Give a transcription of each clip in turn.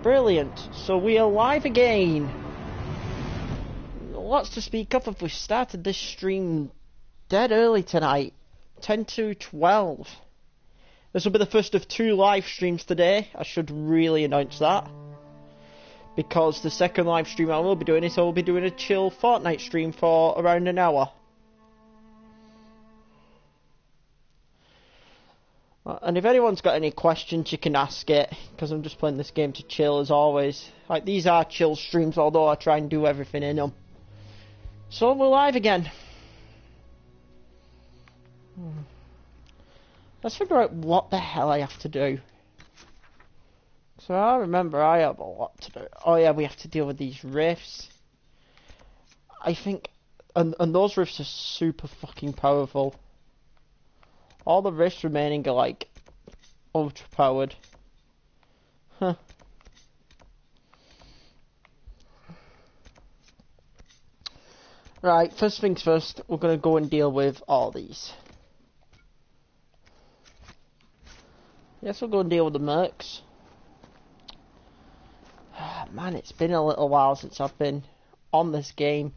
Brilliant. So we are live again. Lots to speak of if we started this stream dead early tonight. 10 to 12. This will be the first of 2 live streams today. I should really announce that. Because the second live stream I will be doing is I will be doing a chill Fortnite stream for around an hour. And if anyone's got any questions, you can ask it, because I'm just playing this game to chill as always. Like, these are chill streams, although I try and do everything in them. So we're live again. Let's figure out what the hell I have to do. So I remember I have a lot to do. Oh yeah, we have to deal with these rifts. I think, and those rifts are super fucking powerful. All the rifts remaining are like ultra powered. Huh. Right, first things first, we're going to go and deal with all these. Yes, we'll go and deal with the mercs. Man, it's been a little while since I've been on this game.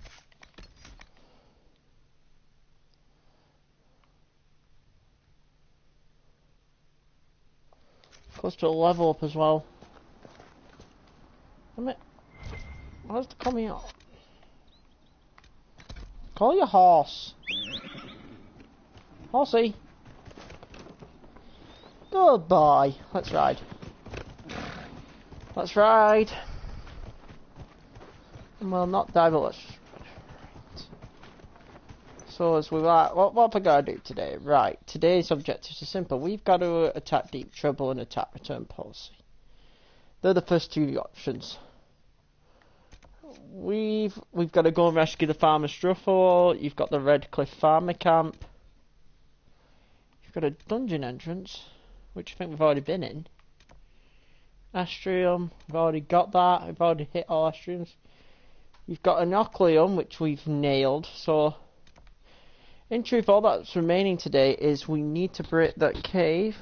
Close to a level up as well. Damn it. Where's the coming up? Call your horse. Horsey. Good boy. Let's ride. Let's ride. Well, not die, but let's ride. So as we like, what have I got to do today? Right, today's objectives are simple. We've got to attack Deep Trouble and attack Return Policy. They're the first 2 options. We've got to go and rescue the Farmer Struffle. You've got the Red Cliff Farmer Camp. You've got a dungeon entrance, which I think we've already been in. Astrium, we've already got that. We've already hit all Astriums. You've got an Ocleum, which we've nailed. So, in truth, all that's remaining today is we need to break that cave.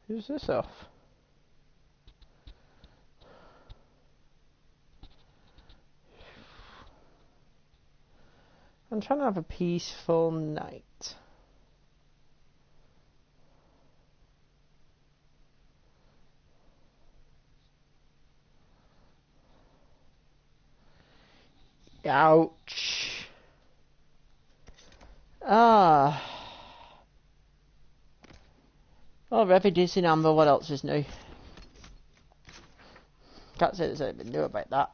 Who's this off? I'm trying to have a peaceful night. Ouch. Ah. Oh, Refugees in Amber, what else is new? Can't say there's anything new about that.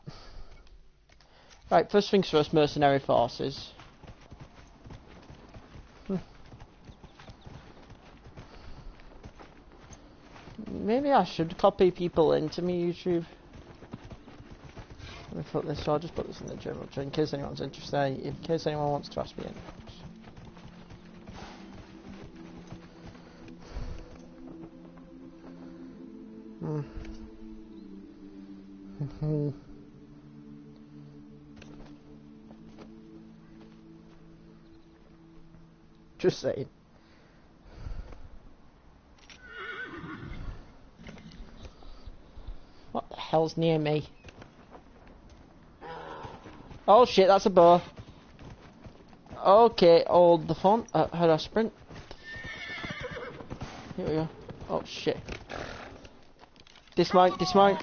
Right, first things first, mercenary forces. Maybe I should copy people into my YouTube. Let me put this, so I'll just put this in the general chat in case anyone's interested, in case anyone wants to ask me anything. Just saying. What the hell's near me? Oh shit, that's a bow. Okay, hold the phone. How do I sprint? Here we go. Oh shit. Dismount, dismount.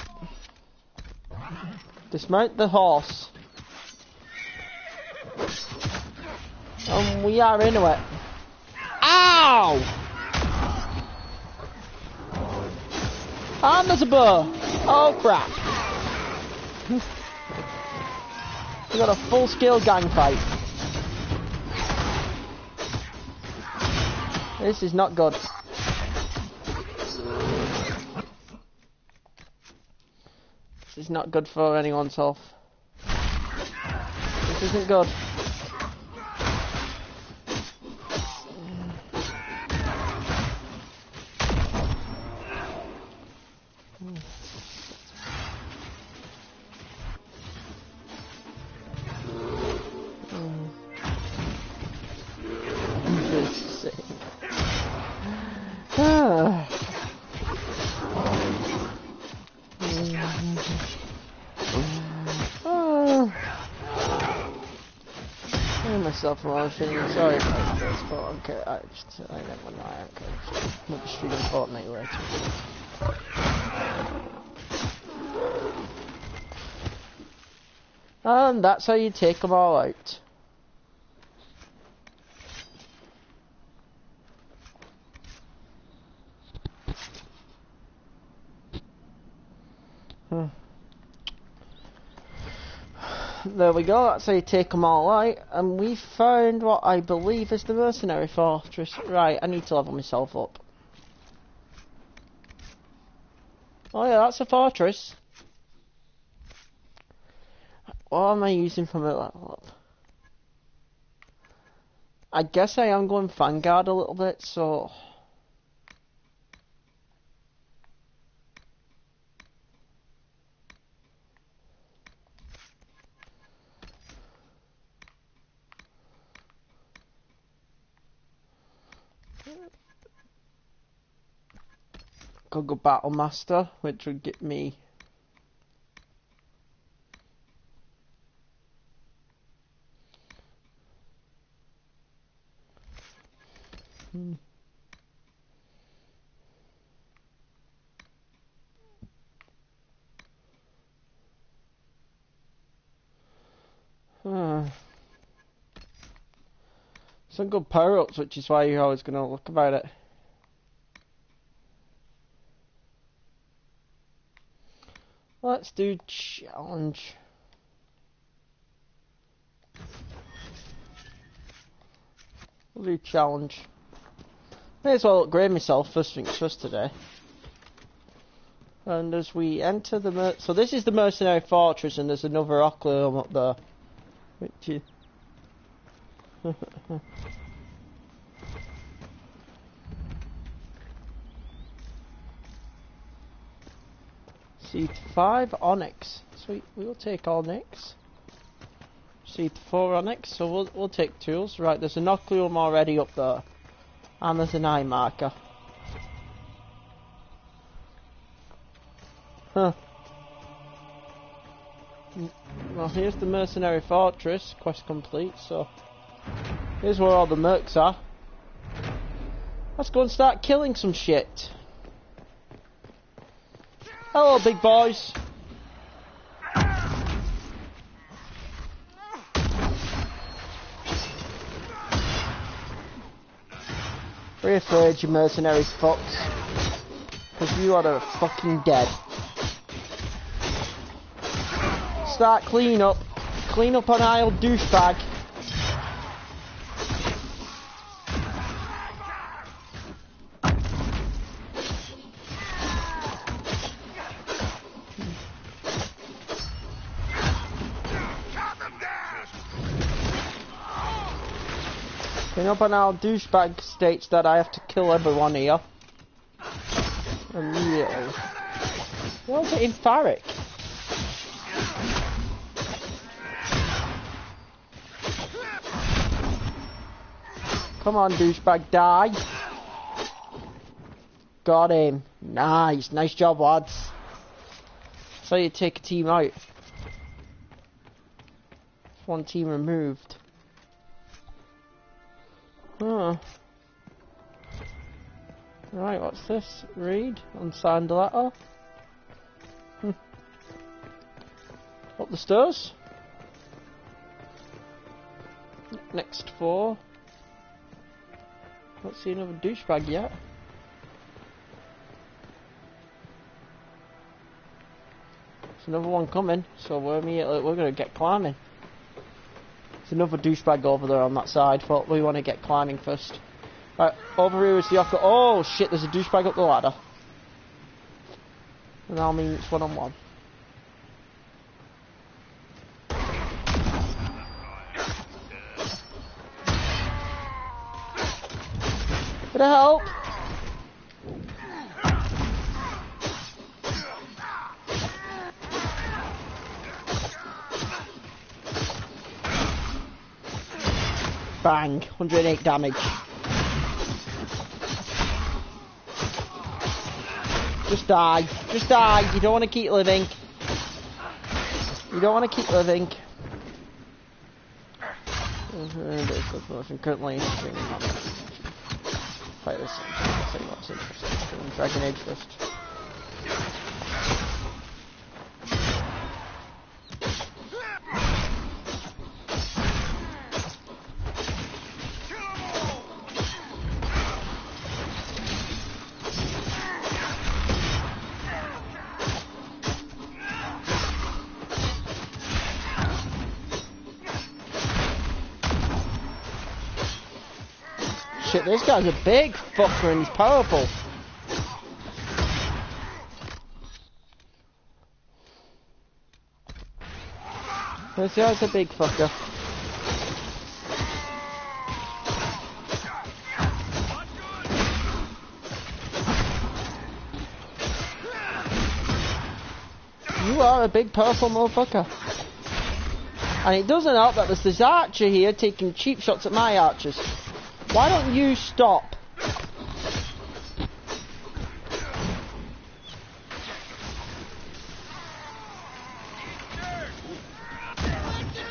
Dismount the horse. And we are into it. Ow! And there's a bow. Oh crap. We got a full-scale gang fight. This is not good. This is not good for anyone's health. This isn't good. Myself emotion. Sorry about this, but okay, I never know. Okay, not extremely important anyway. And that's how you take them all out. There we go, that's how you take them all out, and we found what I believe is the mercenary fortress. Right, I need to level myself up. Oh yeah, that's a fortress. What am I using for my level up? I guess I am going Vanguard a little bit, so... Could go Battle Master, which would get me... Some good power-ups, which is why you're always going to look about it. Let's do challenge. We'll do challenge. May as well upgrade myself first things first today. And as we enter the so this is the mercenary fortress, and there's another Ocleum up there, which is Seed 5 Onyx. Sweet, we'll take Onyx. Seed 4 Onyx, so we'll take tools. Right, there's an Ocleum already up there, and there's an eye marker. Huh. Well, here's the mercenary fortress. Quest complete. So here's where all the mercs are. Let's go and start killing some shit. Hello, big boys. Be afraid, you mercenary fucks. Because you are fucking dead. Start clean up. Clean up on aisle, douchebag. Clean up on aisle, douchebag states that I have to kill everyone here. Immediately. Why is it in Farrick? Come on, douchebag, die. Got him. Nice. Nice job, lads. So you take a team out. One team removed. Huh. Right, what's this? Read. Unsigned letter. Up the stairs. Next 4. Not see another douchebag yet. There's another one coming, so we're gonna get climbing. There's another douchebag over there on that side, but we want to get climbing first. Right, over here is the Ocleum. Oh shit, there's a douchebag up the ladder. And that'll mean it's 1-on-1. Bit of help. Bang, 108 damage. Just die. Just die. You don't want to keep living. You don't want to keep living. Currently fight this. See what's interesting. Dragon Age first. Shit, this guy's a big fucker and he's powerful. This guy's a big fucker. You are a big powerful motherfucker. And it doesn't help that there's this archer here taking cheap shots at my archers. Why don't you stop?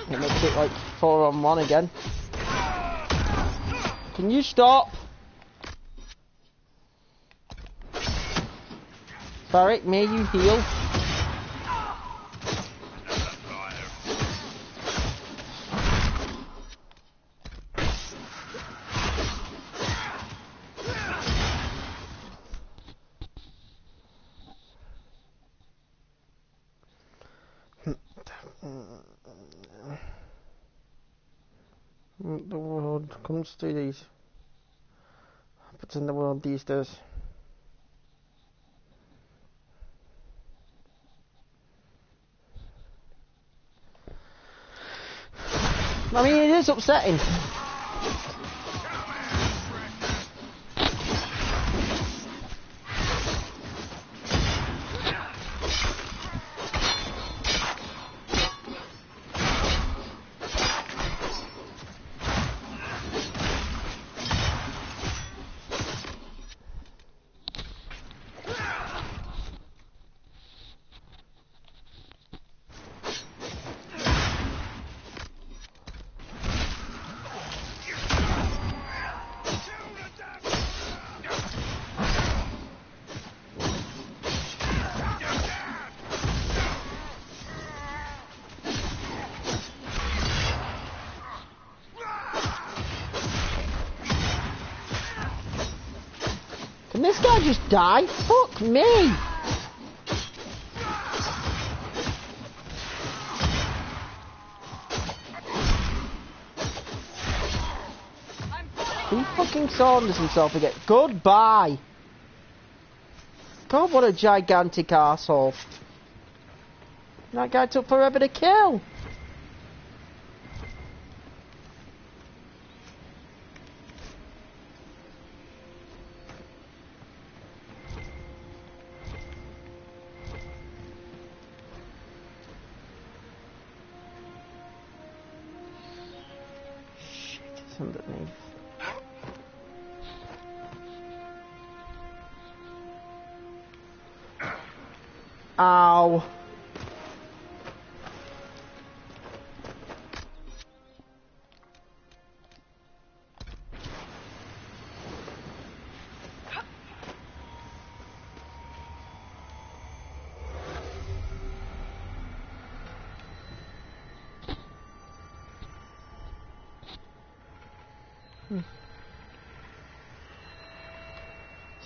It makes it like 4-on-1 again. Can you stop? Barrick, may you heal? The world comes to these. What's in the world these days? I mean, it is upsetting. Can this guy just die? Fuck me! He fucking saunders himself again. Goodbye! God, what a gigantic arsehole. That guy took forever to kill. Underneath. Ow.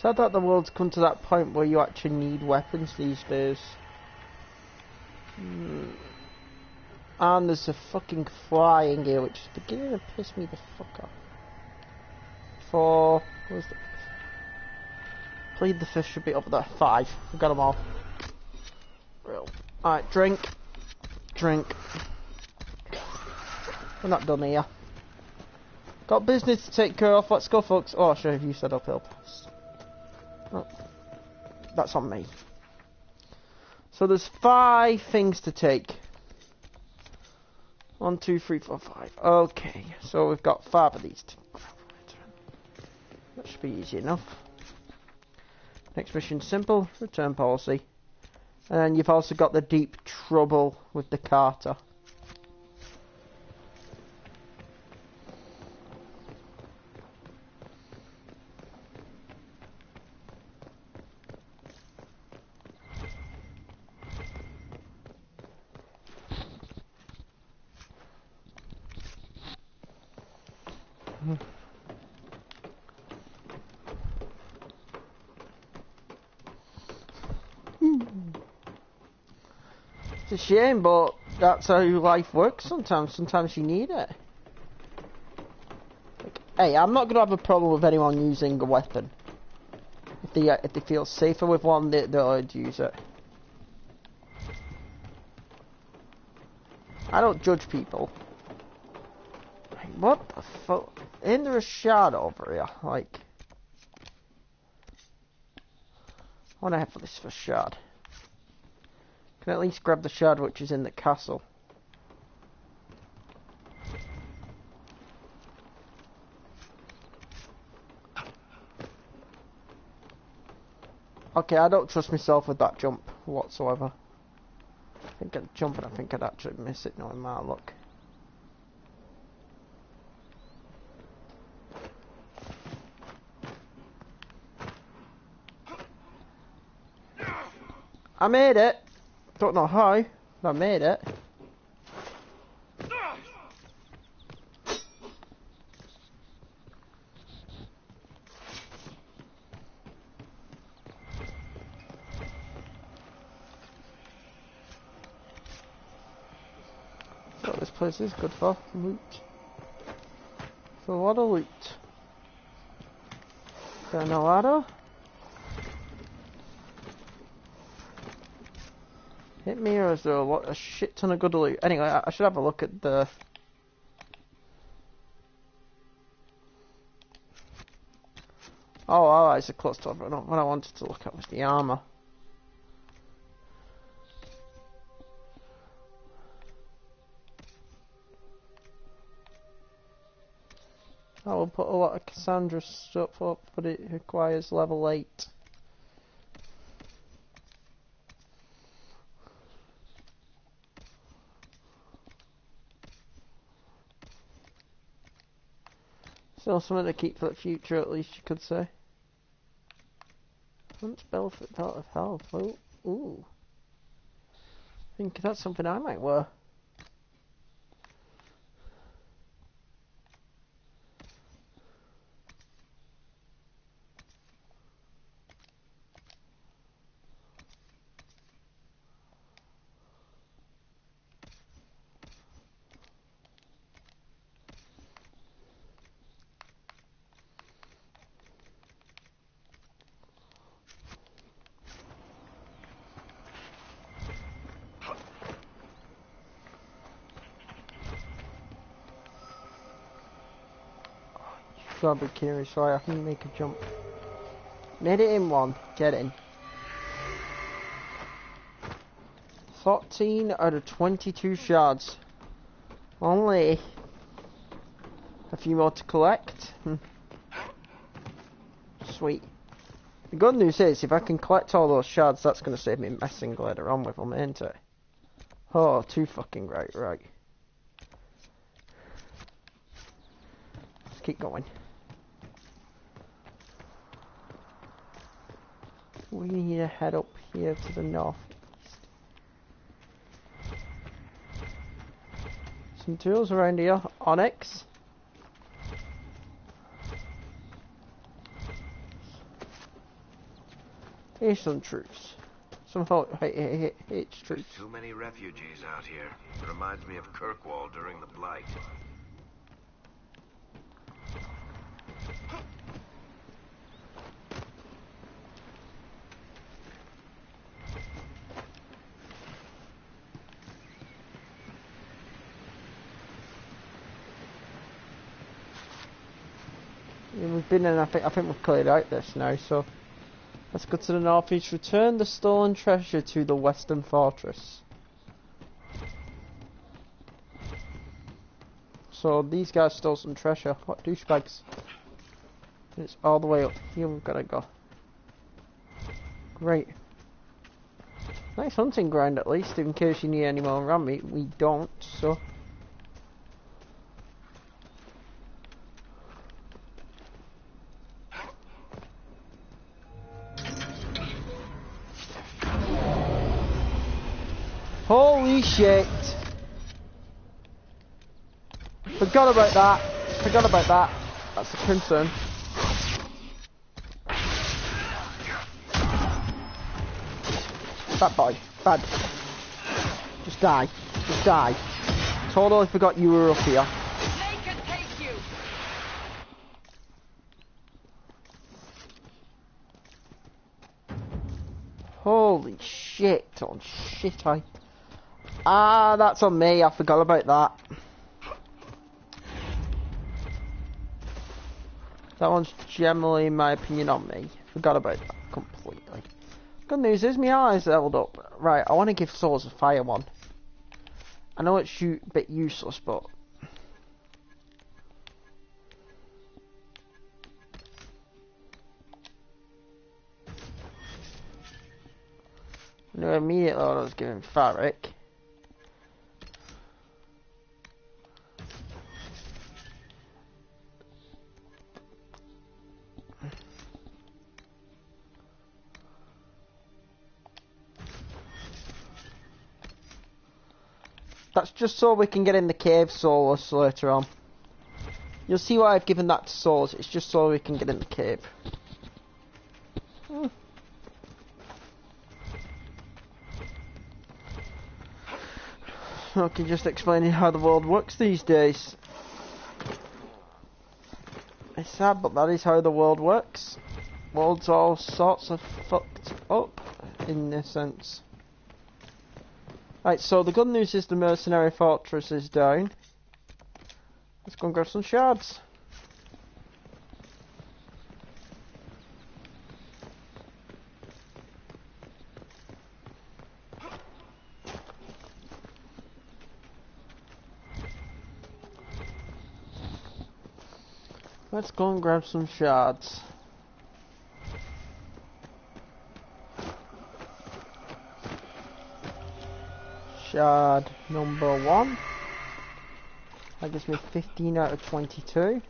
Sad that the world's come to that point where you actually need weapons these days. And there's a fucking fly in here which is beginning to piss me the fuck off. Where's the... Plead the fifth should be up there. 5. We've got them all. Real. Alright, drink. Drink. We're not done here. Got business to take care of. Let's go, folks. Oh, sure, you said uphill pass. Oh, that's on me. So there's 5 things to take. 1, 2, 3, 4, 5. Okay, so we've got 5 of these. That should be easy enough. Next mission, simple return policy. And then you've also got the deep trouble with the Carter. It's a shame, but that's how life works sometimes. Sometimes you need it. Like, hey, I'm not going to have a problem with anyone using a weapon. If they feel safer with one, they'll use it. I don't judge people. Like, what the fuck? Isn't there a shard over here? Like, I want to head for this first shard. Can at least grab the shard which is in the castle. Okay, I don't trust myself with that jump whatsoever. I think I'd jump and I think I'd actually miss it knowing my luck. I made it! Don't know how, but I made it. What this place is good for. Loot. It's a lot of loot. Got no ladder. Hit me, or is there a shit ton of good loot? Anyway, I should have a look at the... Oh, allies are close to it. What I wanted to look at was the armour. I will put a lot of Cassandra stuff up, but it requires level 8. Still something to keep for the future, at least you could say. Once Belfort out of health. Oh, ooh. I think that's something I might wear. Gotta be curious, so I can make a jump. Made it in one. Get in. 14 out of 22 shards. Only a few more to collect. Sweet. The good news is, if I can collect all those shards, that's going to save me messing later on with them, ain't it? Oh, too fucking right. Let's keep going. We need to head up here to the north. Some tools around here. Onyx. Here's some troops. Some H troops. Too many refugees out here. Reminds me of Kirkwall during the Blight. Yeah, we've been in. I think we've cleared out this now. So let's go to the northeast. Return the stolen treasure to the western fortress. So these guys stole some treasure. What douchebags? It's all the way up here. We've got to go. Right. Nice hunting ground at least, in case you need any more ram meat. We don't, so... Holy shit! Forgot about that. Forgot about that. That's a concern. Bad boy. Bad. Just die. Just die. Totally forgot you were up here. They can take you. Holy shit. On shit, Ah, that's on me. I forgot about that. That one's generally, in my opinion, on me. Forgot about that completely. Good news is my eyes leveled up. Right, I want to give swords a fire one. I know it's a bit useless, but... I knew immediately what I was giving Farrick. That's just so we can get in the cave Solus later on. You'll see why I've given that to Solus. It's just so we can get in the cave. Okay, just explaining how the world works these days. It's sad, but that is how the world works. World's all sorts of fucked up, in a sense. Right, so the good news is the mercenary fortress is down. Let's go and grab some shards. Let's go and grab some shards. Shard number 1. That gives me 15 out of 22.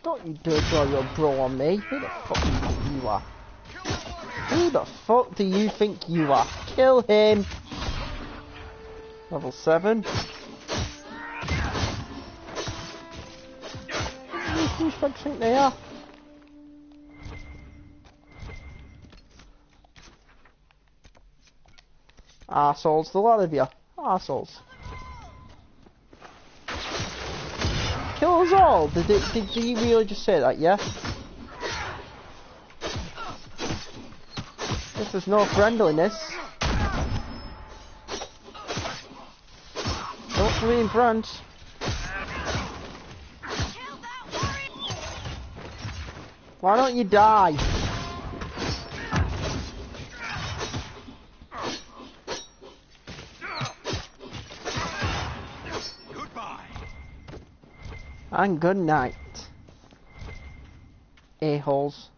Don't you dare throw your bro on me. Who the fuck do you think you are? Who the fuck do you think you are? Kill him! Level 7. Who do you think they are? Arseholes, the lot of you. Arseholes. Kill us all! Did you really just say that, yeah? Guess there's no friendliness. Don't be in front. Why don't you die? Goodbye. And good night. A-holes.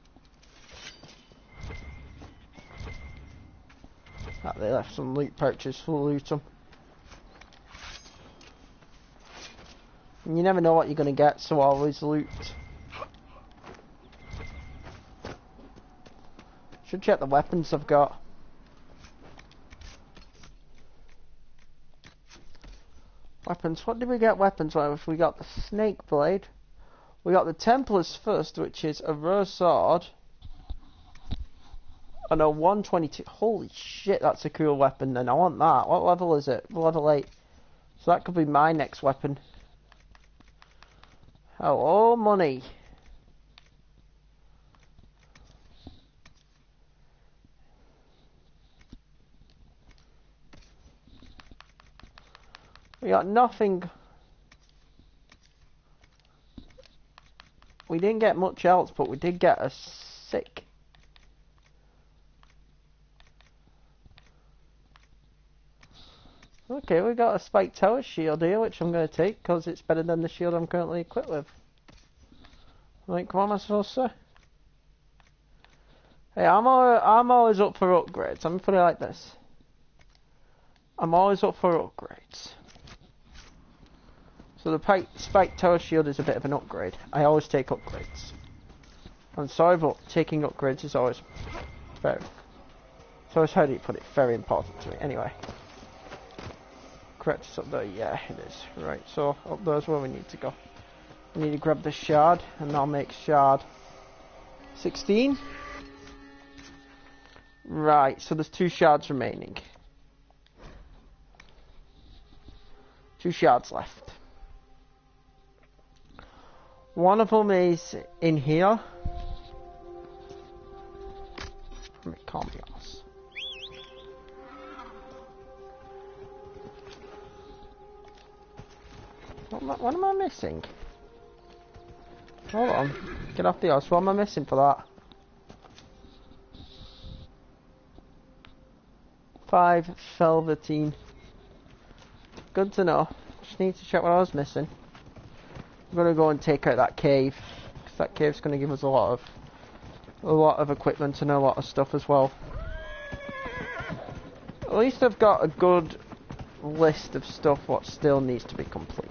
Ah, they left some loot pouches full of loot 'em. And you never know what you're gonna get, so always loot. Should check the weapons I've got. Weapons, what did we get weapons with? We got the snake blade. We got the Templar's First, which is a rare sword. And a 122. Holy shit, that's a cool weapon then. I want that. What level is it? Level 8. So that could be my next weapon. Hello, money. We got nothing. We didn't get much else, but we did get a sick. Okay, we got a spike tower shield here, which I'm going to take because it's better than the shield I'm currently equipped with. Right, come on, sir. Hey, I'm always up for upgrades. I'm gonna put it like this. I'm always up for upgrades. So the spike tower shield is a bit of an upgrade. I always take upgrades. I'm sorry, but taking upgrades is always very. So how do you put it? Very important to me. Anyway. Correct us up there. Yeah, it is. Right, so up there's where we need to go. We need to grab the shard, and I'll make shard 16. Right, so there's 2 shards remaining. 2 shards left. One of them is in here. Let me calm down. What am I missing? Hold on. Get off the ice. What am I missing for that? 5 velveteen. Good to know. Just need to check what I was missing. I'm gonna go and take out that cave, because that cave's gonna give us a lot of equipment and a lot of stuff as well. At least I've got a good list of stuff what still needs to be complete.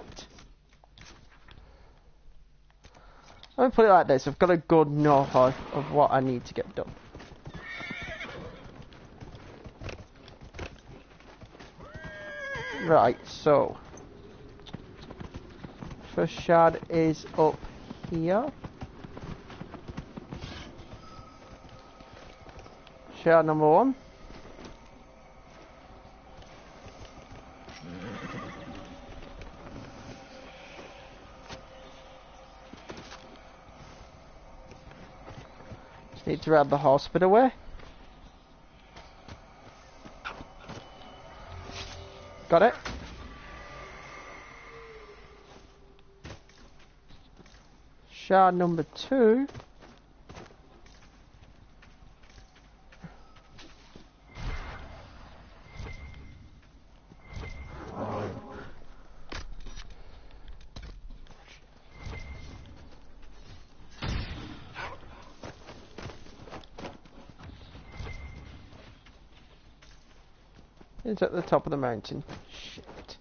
Let me put it like this, I've got a good know-how of what I need to get done. Right, so first shard is up here. Shard number 1. Just need to grab the horse bit away. Got it. Shard number 2. It's at the top of the mountain. Shit.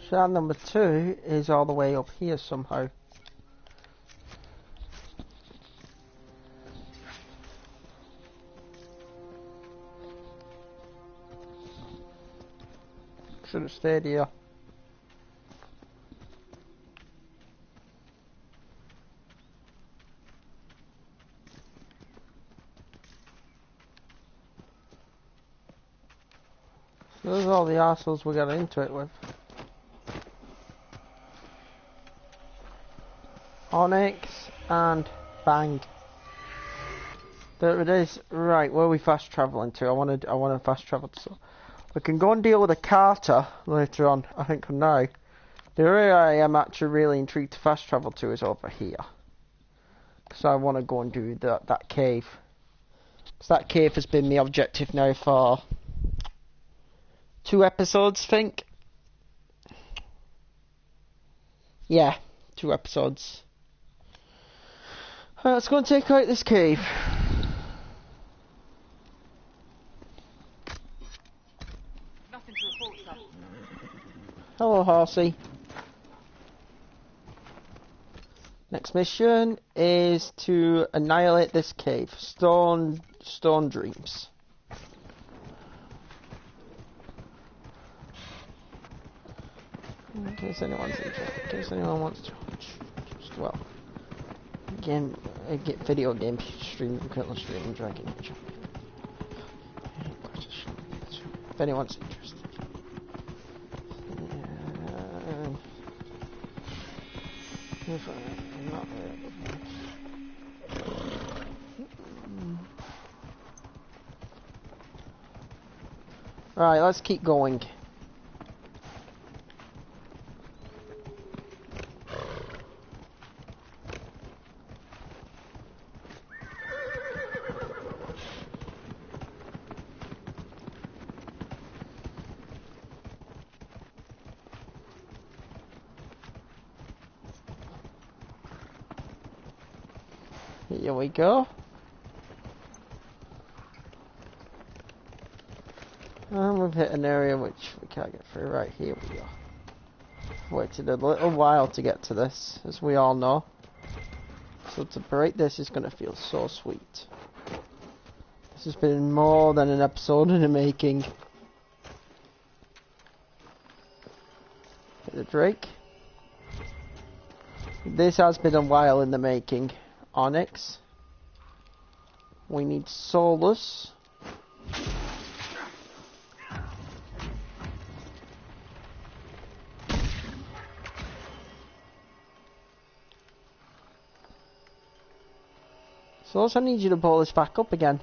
Shard number 2 is all the way up here somehow. Should have stayed here. So those are all the arseholes we got into it with. Onyx and bang. There it is. Right, where are we fast travelling to? I want to fast travel to. So we can go and deal with a Carter later on. I think for now, the area I am actually really intrigued to fast travel to is over here, because I want to go and do that cave. Because that cave has been the objective now for 2 episodes, I think. Yeah, 2 episodes. Let's go and take out this cave. Nothing to report, sir. Hello, horsey. Next mission is to annihilate this cave. Stone dreams. In case anyone's interested. In case anyone wants to watch. Well. Get video game stream. I'm currently streaming Dragon Age. If anyone's interested. If I'm not Right, let's keep going. Here we go. And we've hit an area which we can't get through. Right, here we go. Waited a little while to get to this, as we all know. So to break this is going to feel so sweet. This has been more than an episode in the making. Hit the Drake. This has been a while in the making. Onyx. We need Solus. Solus, I need you to pull this back up again.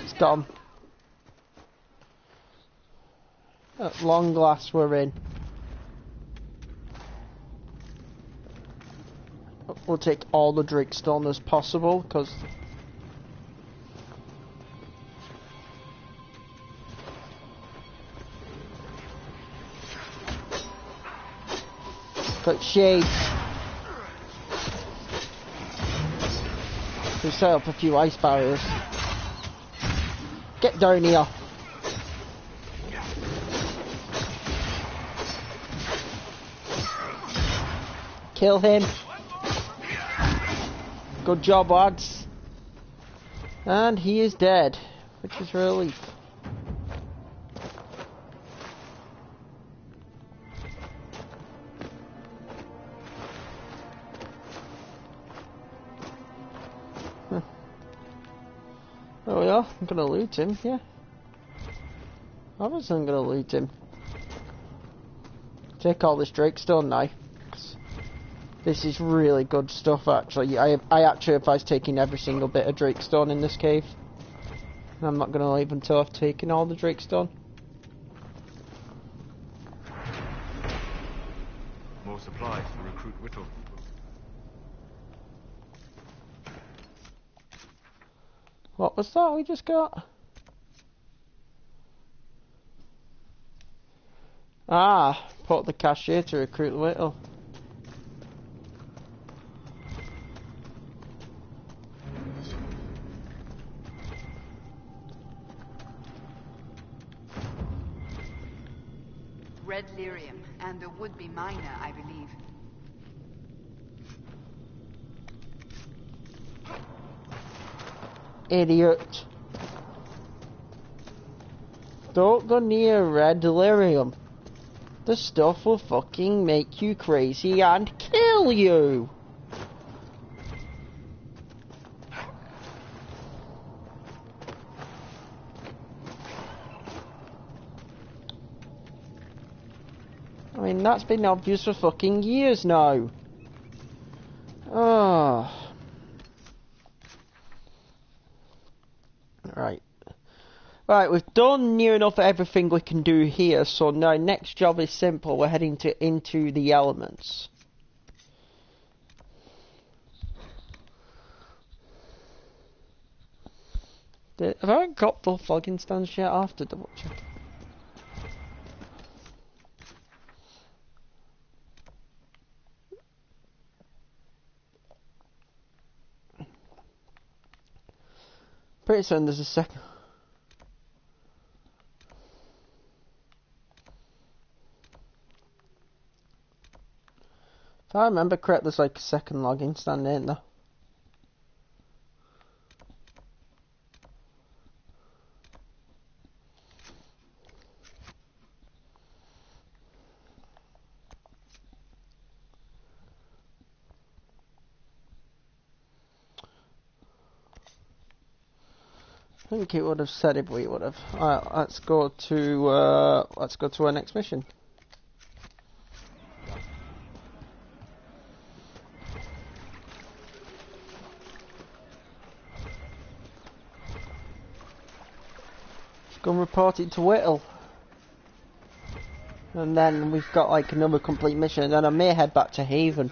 It's gone. At long last we're in. We'll take all the Drakestone as possible, because got shades. We set up a few ice barriers. Get down here. Kill him. Good job, lads. And he is dead, which is a relief. Oh yeah, I'm gonna loot him, yeah. Obviously I'm gonna loot him. Take all this Drakestone now. This is really good stuff, actually. I actually advise taking every single bit of Drakestone in this cave. I'm not going to leave until I've taken all the Drakestone. More supplies for Recruit Whittle. What was that we just got? Ah, put the cashier to recruit Whittle. Red lyrium, and a would-be miner, I believe. Idiot. Don't go near red lyrium. The stuff will fucking make you crazy and kill you. I mean, that's been obvious for fucking years now. Oh. Right. Right, we've done near enough everything we can do here, so now next job is simple. We're heading into the elements. Have I got the flogging stance yet after double check? Pretty soon there's a second. If I remember correct, there's like a second logging stand, ain't there? I think it would have said if we would have. Alright, let's go to our next mission. Go and report it to Whittle. And then we've got like another complete mission, and then I may head back to Haven.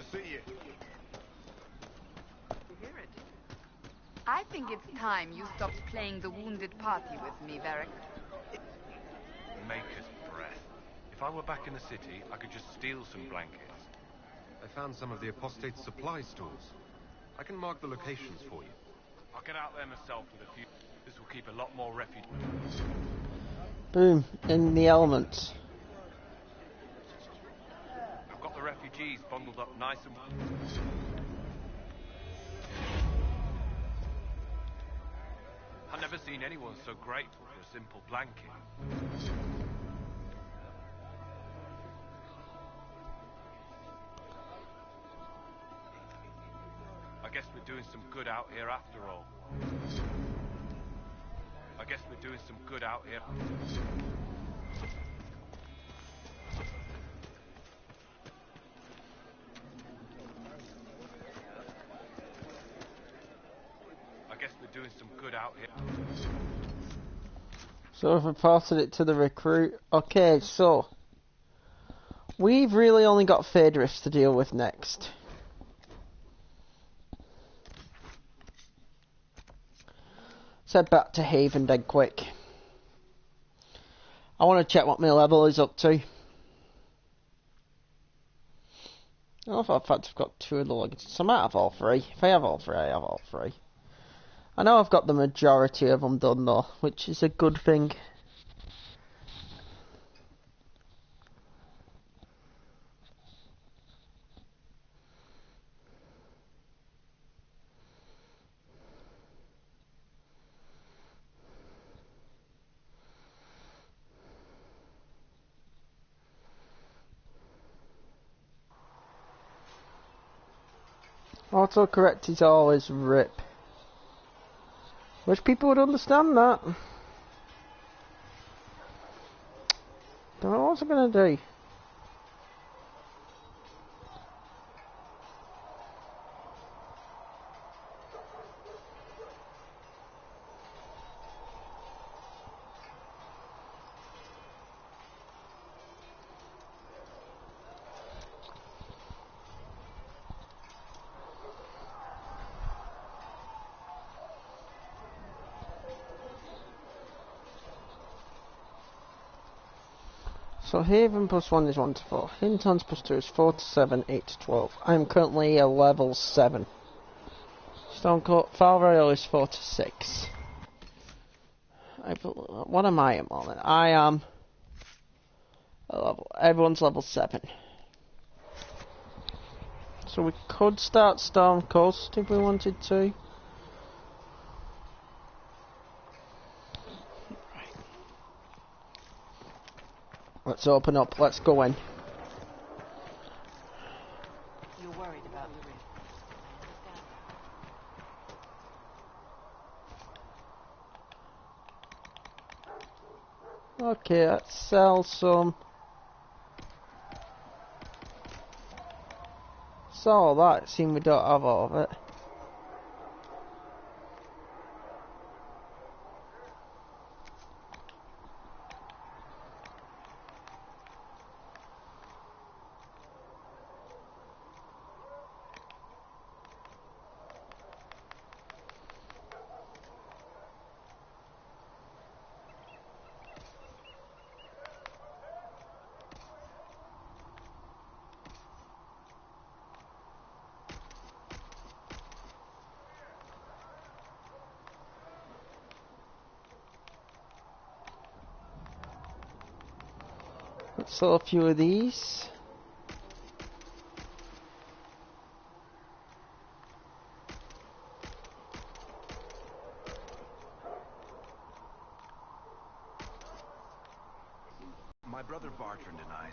I think it's time you stopped playing the wounded party with me, Varric. Maker's breath. If I were back in the city, I could just steal some blankets. I found some of the apostate supply stores. I can mark the locations for you. I'll get out there myself with a few. This will keep a lot more refuge. Boom, in the elements. I've got the refugees bundled up nice and... I've never seen anyone so grateful for a simple blanket. I guess we're doing some good out here after all. I guess we're doing some good out here. I guess we're doing some good out here. So I've reported it to the recruit. Okay, so we've really only got Fade Rifts to deal with next. Let's head back to Haven dead quick. I want to check what my level is up to. I don't know if I've got 2 of the luggage, so I might have all 3. If I have all 3, I have all 3. I know I've got the majority of them done though, which is a good thing. Autocorrect is always RIP. Wish people would understand that. Don't know what I'm gonna do. So Haven plus 1 is 1 to 4. Hintons plus 2 is 4 to 7, 8 to 12. I'm currently a level 7. Stonecourt Falrail is 4 to 6. What am I at the moment? I am a level. Everyone's level 7. So we could start Storm Coast if we wanted to. Let's open up, let's go in. You're worried about the rift. Okay, let's sell some. Sell that, seeing we don't have all of it. Let's sell a few of these. My brother Bartrand and I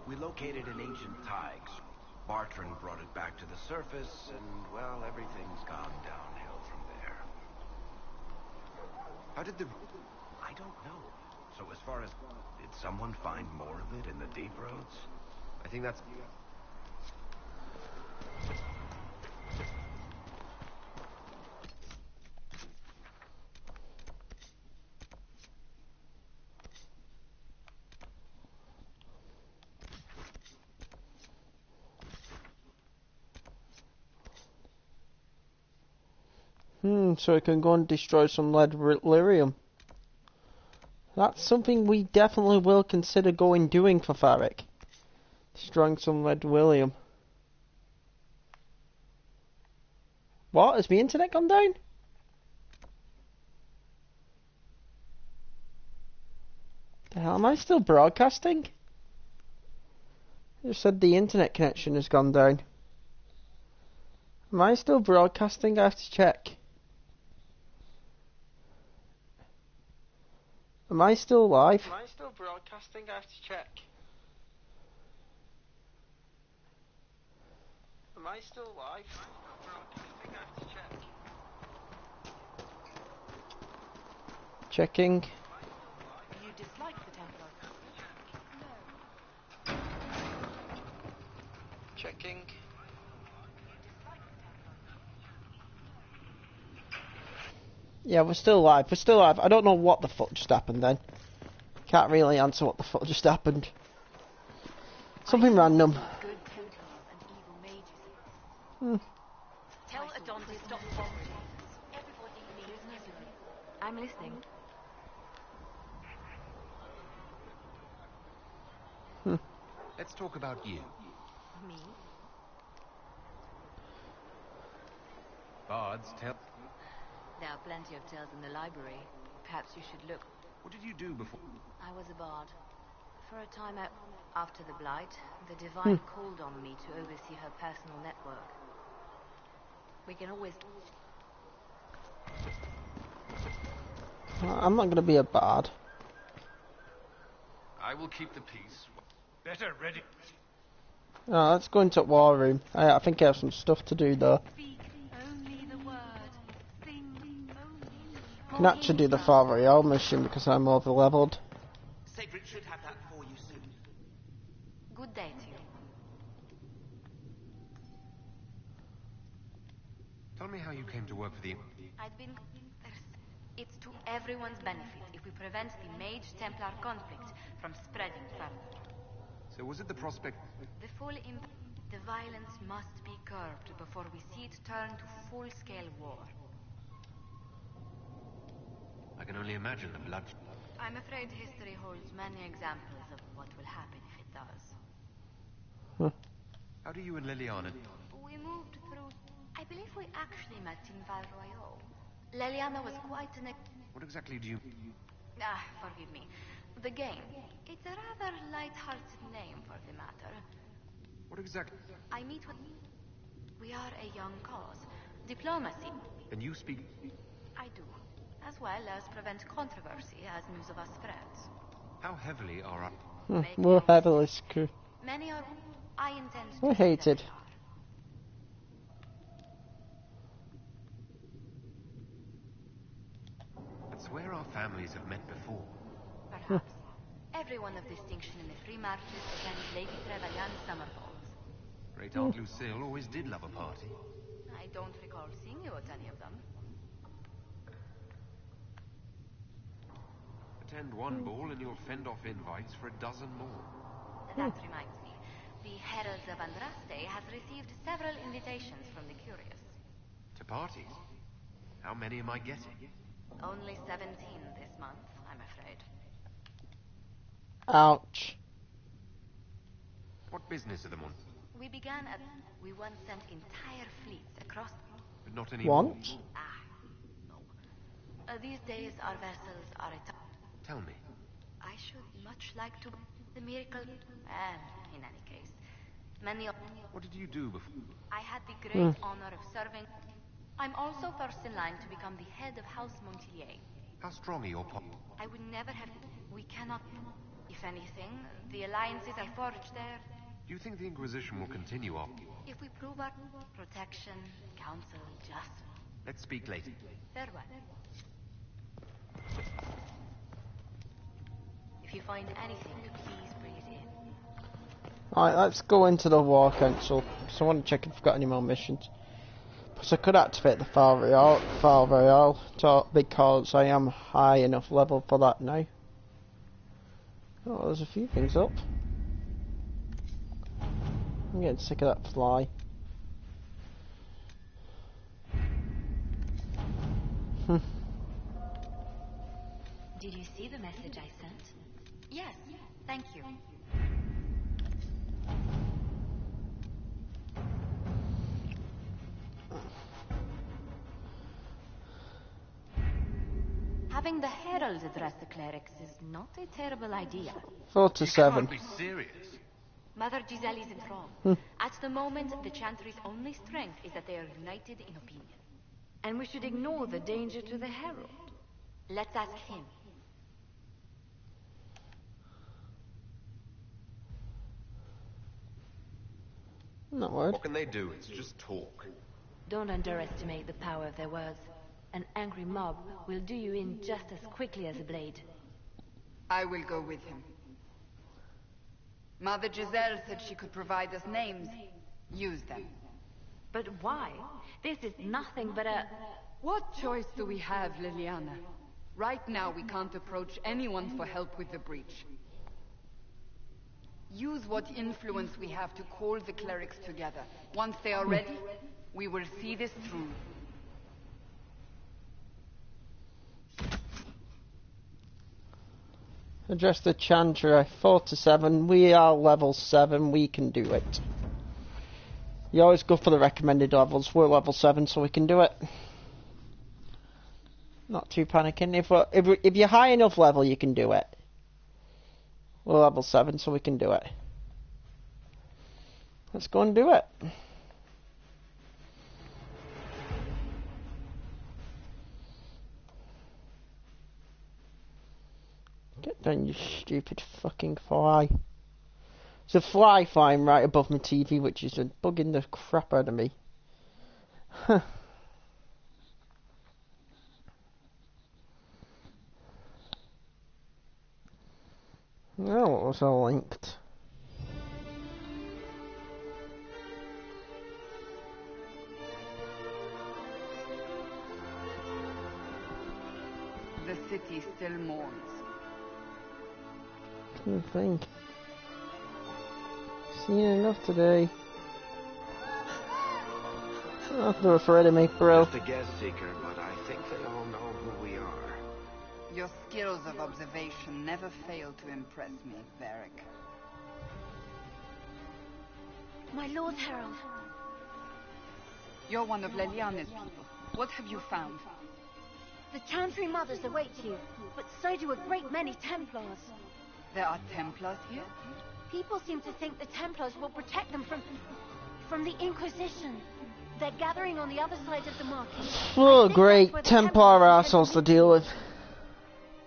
we located an ancient Tigers. Bartrand brought it back to the surface, and, well, everything's gone downhill from there. How did I don't know. So as far as... Did someone find more of it in the deep roads? I think that's... So we can go and destroy some lead lyrium. That's something we definitely will consider doing for Farrick. Destroying some lead lyrium. What? Has my internet gone down? The hell, am I still broadcasting? It just said the internet connection has gone down. Am I still broadcasting? I have to check. Am I still live? Am I still broadcasting? I have to check. Am I still live? Am I still broadcasting? I have to check. Checking. You dislike the Templar? Checking. Yeah, we're still live. We're still live. I don't know what the fuck just happened then. Can't really answer what the fuck just happened. Something random. Good Templars and evil mages. Tell Adon to stop bothering us. Everybody needs everyone. I'm listening. Let's talk about you. Me? Bards tell... There are plenty of tales in the library. Perhaps you should look. What did you do before? I was a bard. For a time after the Blight, the Divine called on me to oversee her personal network. We can always... I'm not going to be a bard. I will keep the peace. Better ready. No, let's go into war room. I think I have some stuff to do though. Speak only the word. Sing only. I can actually do the Far Royale mission because I'm over leveled. Sacred should have that for you soon. Good day to you. Tell me how you came to work for the... I've been... It's to everyone's benefit if we prevent the Mage-Templar conflict from spreading further. So was it the prospect... The violence must be curbed before we see it turn to full-scale war. I can only imagine the blood... I'm afraid history holds many examples of what will happen if it does. How do you and Liliana... We moved through... I believe we actually met in Val Royale. Liliana was quite an... What exactly do you... Forgive me. The game. It's a rather light-hearted name for the matter. What exactly... I meet with... We are a young cause. Diplomacy. And you speak... I do. As well as prevent controversy as news of us spreads. How heavily are our... We're heavily screwed. Many are... I intend to... We're hated. I swear our families have met before. Perhaps. Everyone of distinction in the free marches attends Lady Trevelyan's summer balls. Great Aunt Lucille always did love a party. I don't recall seeing you at any of them. Attend one ball and you'll fend off invites for a dozen more. That reminds me. The Heralds of Andraste has received several invitations from the curious. To parties? How many am I getting? Only 17 this month, I'm afraid. Ouch. What business are them on? We once sent entire fleets across... But not anymore. Once? No. These days our vessels are Tell me. I should much like to... The miracle... in any case. Many of... What did you do before? I had the great honor of serving... I'm also first in line to become the head of House Montier. How strong are your I would never have... We cannot... If anything, the alliances I forged there... Do you think the Inquisition will continue on? If we prove our protection, counsel, justice... Let's speak later. Farewell. If you find anything, please bring it in. Alright, let's go into the War Council. So I want to check if I've got any more missions. Plus I could activate the Far Royale because I am high enough level for that now. Oh, there's a few things up. I'm getting sick of that fly. Did you see the message I sent? Yes, thank you. Having the herald address the clerics is not a terrible idea. 4 to 7. Can't be serious. Mother Giselle isn't wrong. At the moment, the Chantry's only strength is that they are united in opinion. And we should ignore the danger to the herald. Let's ask him. Not worried. What can they do? It's just talk. Don't underestimate the power of their words. An angry mob will do you in just as quickly as a blade. I will go with him. Mother Giselle said she could provide us names. Use them. But why? This is nothing but a... What choice do we have, Liliana? Right now we can't approach anyone for help with the breach. Use what influence we have to call the clerics together. Once they are ready, we will see this through. Address the Chandra. 4 to 7. We are level 7. We can do it. You always go for the recommended levels. We're level 7, so we can do it. Not too panicking. If you're high enough level, you can do it. We're level 7, so we can do it. Let's go and do it. Get down, you stupid fucking fly. There's a fly flying right above my TV, which is bugging the crap out of me. Huh. No, it was all linked. The city still mourns. Good thing. Seen enough today. Oh, they're afraid of me, bro. Just a guest seeker, but I think they all know who we are. Your skills of observation never fail to impress me, Varric. My Lord Herald. You're one of Leliana's people. What have you found? The Chantry mothers await you, but so do a great many Templars. There are Templars here? People seem to think the Templars will protect them from the Inquisition. They're gathering on the other side of the market. Oh, great. Templar assholes to deal with.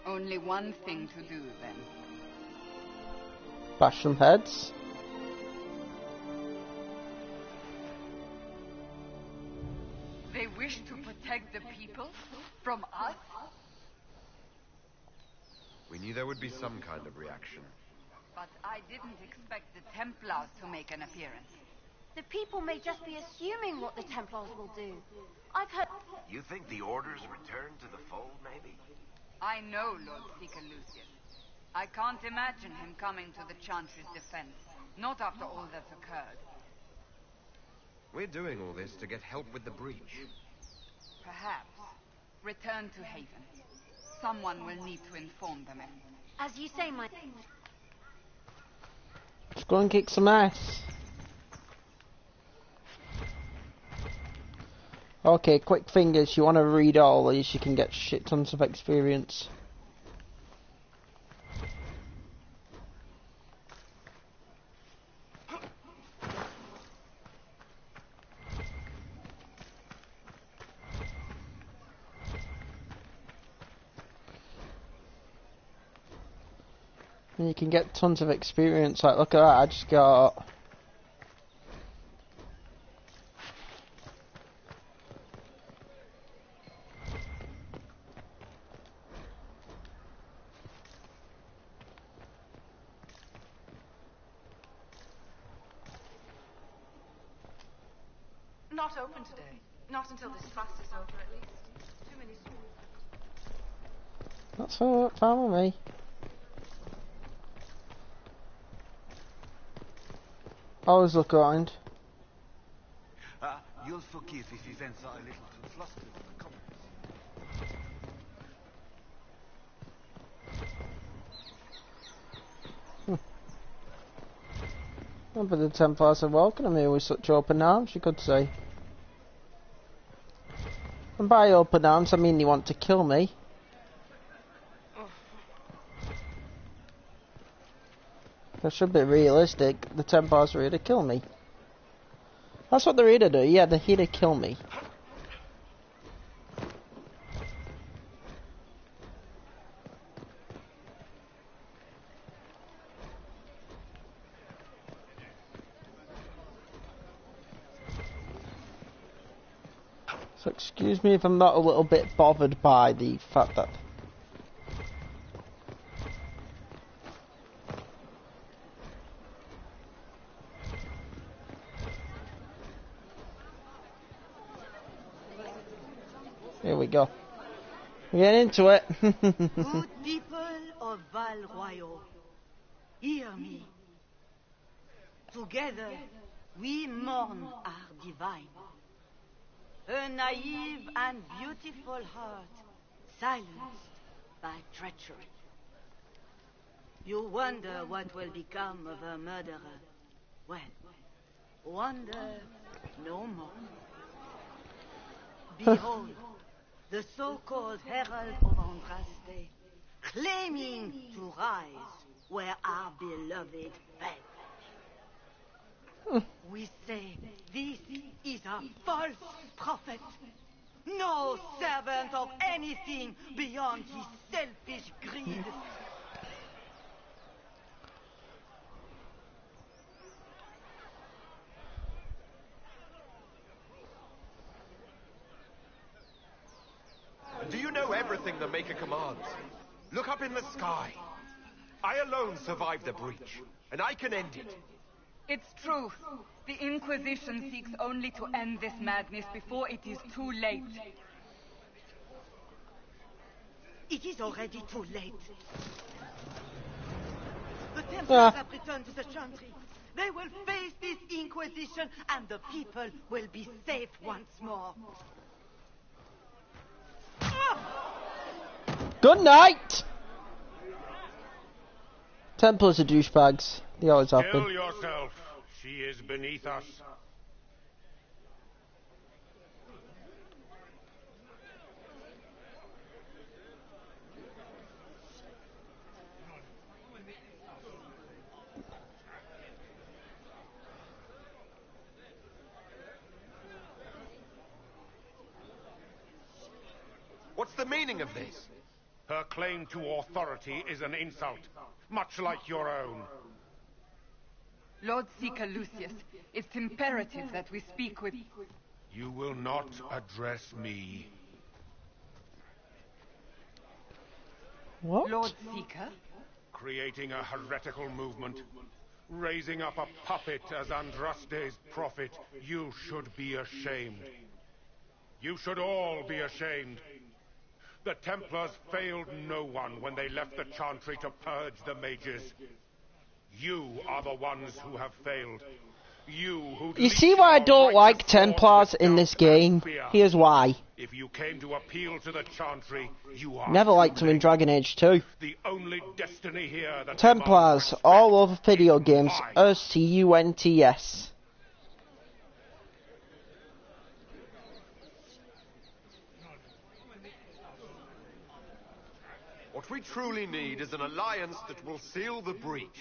Only one thing to do, then. Bash some heads. They wish to protect the people from us? We knew there would be some kind of reaction. But I didn't expect the Templars to make an appearance. The people may just be assuming what the Templars will do. I've heard... You think the Order's returned to the fold, maybe? I know Lord Seeker Lucius. I can't imagine him coming to the Chantry's defense. Not after all that's occurred. We're doing all this to get help with the breach. Perhaps. Return to Haven. Someone will need to inform them. As you say, my... Let's go and kick some ass. Okay, quick fingers. You want to read all these, you can get shit tons of experience. And you can get tons of experience. Like, look at that, I just got... Not open today. Not until this fast is over, at least. Too many schools. That's all right, fine with me. Always look around. You'll forgive if events are a little too flustered for the comments. Oh, but the Templars have welcomed me with such open arms, you could say. And by open arms, I mean they want to kill me. That should be realistic. The Templars are here to kill me. That's what they're here to do. Yeah, they're here to kill me. So excuse me if I'm not a little bit bothered by the fact that... Here we go. We're getting into it. Good people of Val Royal, hear me. Together, we mourn our divine. Her naive and beautiful heart silenced by treachery. You wonder what will become of her murderer. Well, wonder no more. Behold, the so-called Herald of Andraste, claiming to rise where our beloved fell. We say this is a false prophet, no servant of anything beyond his selfish greed. Do you know everything the Maker commands? Look up in the sky. I alone survived the breach, and I can end it. It's true. The Inquisition seeks only to end this madness before it is too late. It is already too late. The Templars have returned to the Chantry. They will face this Inquisition, and the people will be safe once more. Good night! Templars are douchebags. They always have been. Kill yourself. She is beneath us. What's the meaning of this? Her claim to authority is an insult, much like your own. Lord Seeker Lucius, it's imperative that we speak with... You will not address me. What? Lord Seeker? Creating a heretical movement, raising up a puppet as Andraste's prophet, you should be ashamed. You should all be ashamed. The Templars failed no one when they left the Chantry to purge the mages. You are the ones who have failed. You see why I don't like Templars in this game? Here's why. If you came to appeal to the Chantry, you are Never liked them in Dragon Age 2. the only destiny here that Templars, all over video games, Cunts. What we truly need is an alliance that will seal the breach.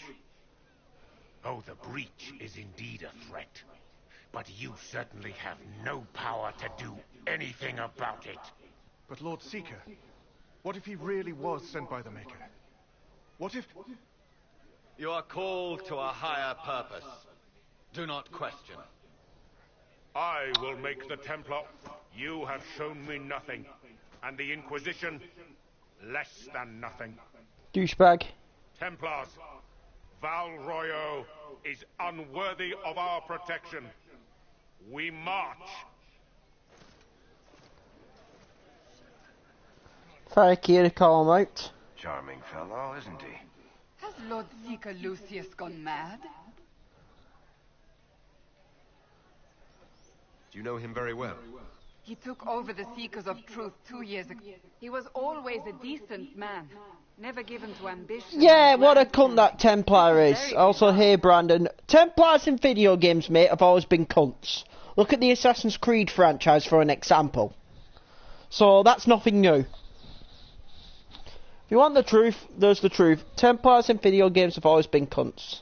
Oh, the breach is indeed a threat. But you certainly have no power to do anything about it. But Lord Seeker, what if he really was sent by the Maker? What if... You are called to a higher purpose. Do not question. I will make the Templar. You have shown me nothing. And the Inquisition, less than nothing. Douchebag. Templars, Val Royo is unworthy of our protection. We march. Thank you to call him out. Charming fellow, isn't he? Has Lord Seeker Lucius gone mad? Do you know him very well? He took over the Seekers of Truth 2 years ago. He was always a decent man, never given to ambition. Yeah, what a cunt that Templar is. Also, hey, Brandon. Templars in video games, mate, have always been cunts. Look at the Assassin's Creed franchise for an example. So, that's nothing new. If you want the truth, there's the truth. Templars in video games have always been cunts.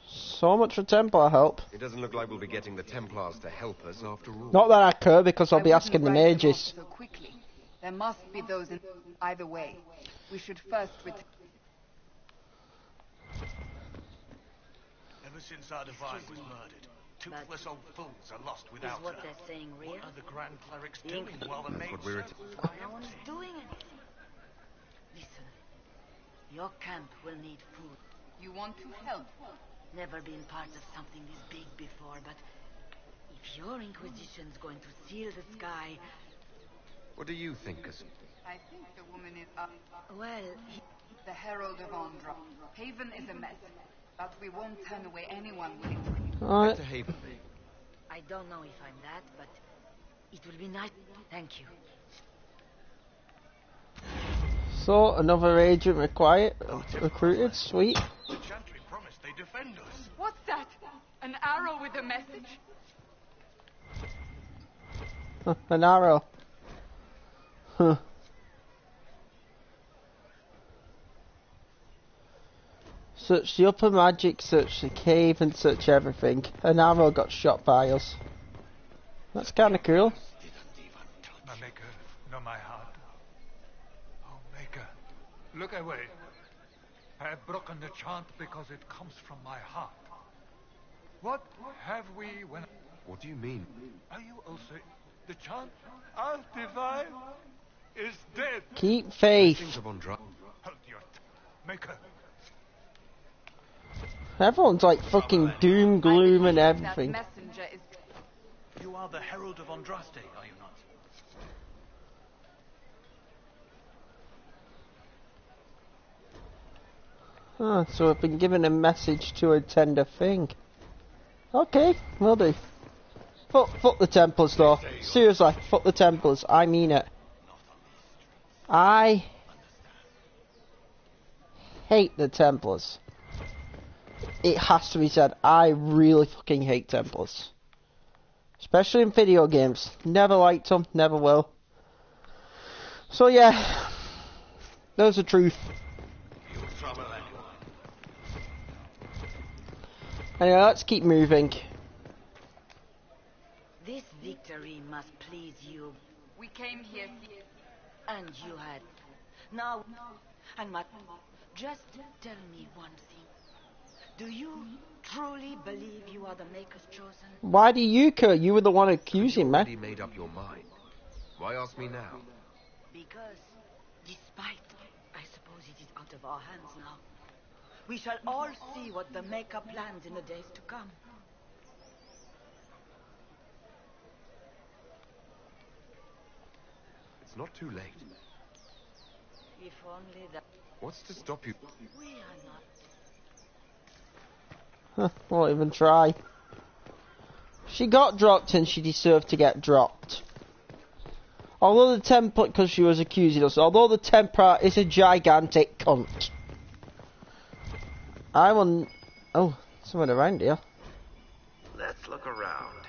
So much for Templar help. It doesn't look like we'll be getting the Templars to help us after all. Not that I care, because I'll be asking the mages. So quickly. There must be those in either way. We should first with... Ever since our divine was murdered, toothless old fools are lost without is what her. they're saying real? What are the Grand Clerics doing while the That's maids what we're... No one is doing anything. Listen, your camp will need food. You want to help? Never been part of something this big before, but if your Inquisition's going to seal the sky... What do you think, Cass? I think the woman is up. Well, The Herald of Andra. Haven is a mess, but we won't turn away anyone willing to... Alright. To Haven. I don't know if I'm that, but it will be nice. Thank you. So, another agent recruited, sweet. The Chantry promised they'd defend us. What's that? An arrow with a message? An arrow. Huh. Search the upper magic, search the cave, and search everything. An arrow got shot by us. That's kinda cool. My maker, know my heart. Oh, maker, look away. I have broken the chant because it comes from my heart. What have we when... What do you mean? Are you also... The chant, our divine, is dead. Keep faith. Hold your maker. Everyone's like fucking doom, gloom, and everything. That messenger is... You are the Herald of Andraste, are you not? So I've been given a message to attend a thing. Okay, will do. Fuck the Templars though. Seriously, fuck the Templars. I mean it. I hate the Templars. It has to be said, I really fucking hate Templars. Especially in video games. Never liked them, never will. So yeah, there's the truth. Anyway, let's keep moving. This victory must please you. We came here... And you had. Now, and just tell me one thing. Do you truly believe you are the Maker's chosen? Why do you care? You were the one accusing me. You made up your mind. Why ask me now? Because, despite, I suppose it is out of our hands now, we shall all see what the Maker plans in the days to come. It's not too late. If only that... What's to stop you? We are not... Won't even try. She got dropped and she deserved to get dropped. Although the Templar, because she was accusing us, although the Templar is a gigantic cunt. I will... Oh, someone around here. Let's look around.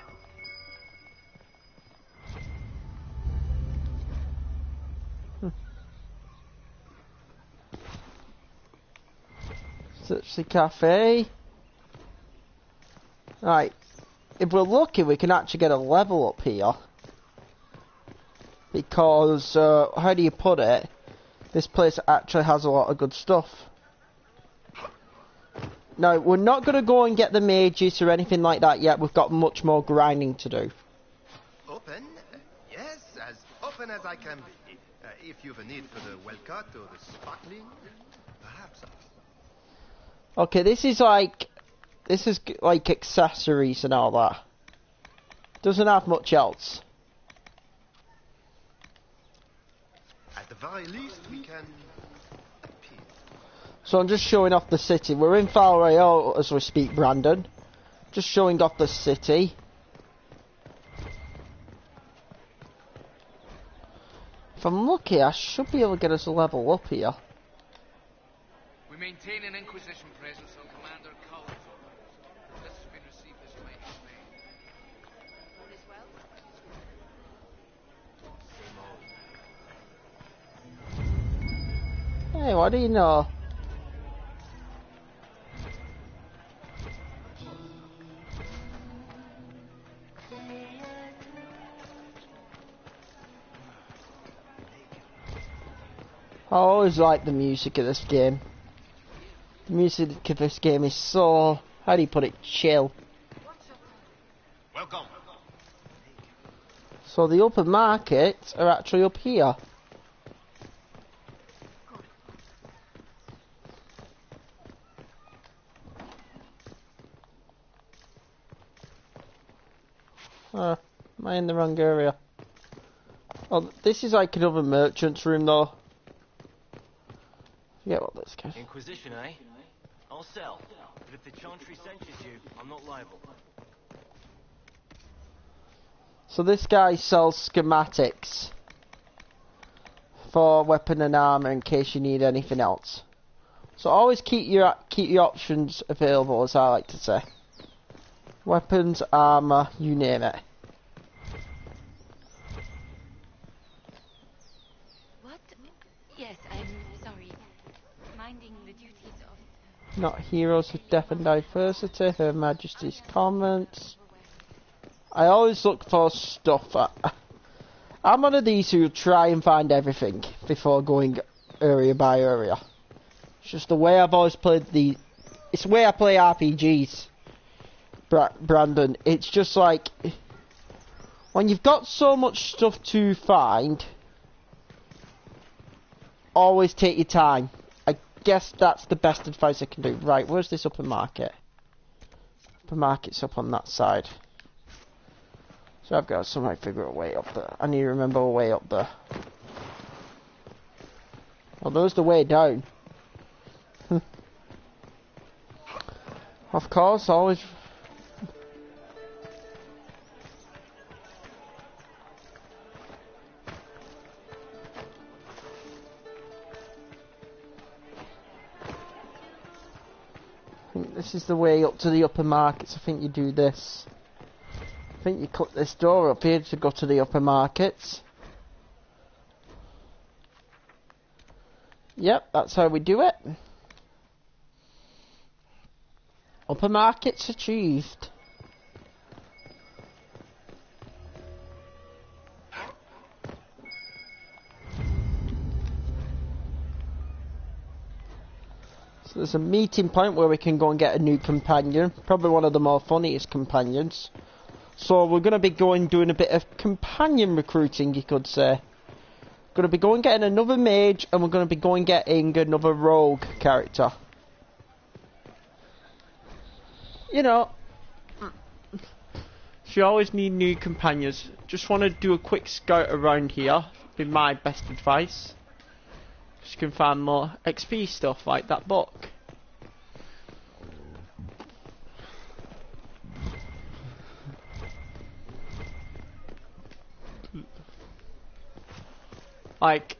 Search the cafe. Right. If we're lucky, we can actually get a level up here. Because, how do you put it? This place actually has a lot of good stuff. Now, we're not going to go and get the mages or anything like that yet. We've got much more grinding to do. Open? Yes, as open as I can be. If you've a need for the well cut or the sparkling, perhaps. Okay, this is like accessories and all that. Doesn't have much else. At the very least, we can appeal. So I'm just showing off the city. We're in Val Royale as we speak, Brandon. Just showing off the city. If I'm lucky, I should be able to get us a level up here. We maintain an Inquisition presence on Commander Cull's orders. This has been received as might explain. All is well? Hey, what do you know? I always like the music of this game. The music of this game is so, how do you put it, chill. Welcome. So the upper markets are actually up here. Am I in the wrong area? Oh, this is like another merchant's room though. Forget what this is. Inquisition, eh? I'll sell. But if the Chantry censures you, I'm not liable. So this guy sells schematics for weapon and armor in case you need anything else. So always keep your options available, as I like to say. Weapons, armor, you name it. What? Yes, I'm sorry. Minding the duties of... Not heroes of death and diversity, Her Majesty's comments. I always look for stuff. I'm one of these who try and find everything before going area by area. It's just the way I've always played the... It's the way I play RPGs, Brandon. It's just like... When you've got so much stuff to find, always take your time. I guess that's the best advice I can do. Right, where's this upper market? Upper market's up on that side. So I've got to somehow figure a way up there. I need to remember a way up there. Well, there's the way down. Of course, always... I think this is the way up to the upper markets. I think you do this. I think you click this door up here to go to the upper markets. Yep, that's how we do it. Upper markets achieved. So there's a meeting point where we can go and get a new companion. Probably one of the more funniest companions. So we're going to be doing a bit of companion recruiting, you could say. Going to be going getting another mage, and we're going to be going getting another rogue character. You know, so you always need new companions. Just want to do a quick scout around here. Be my best advice. Just can find more XP stuff like that book. Like,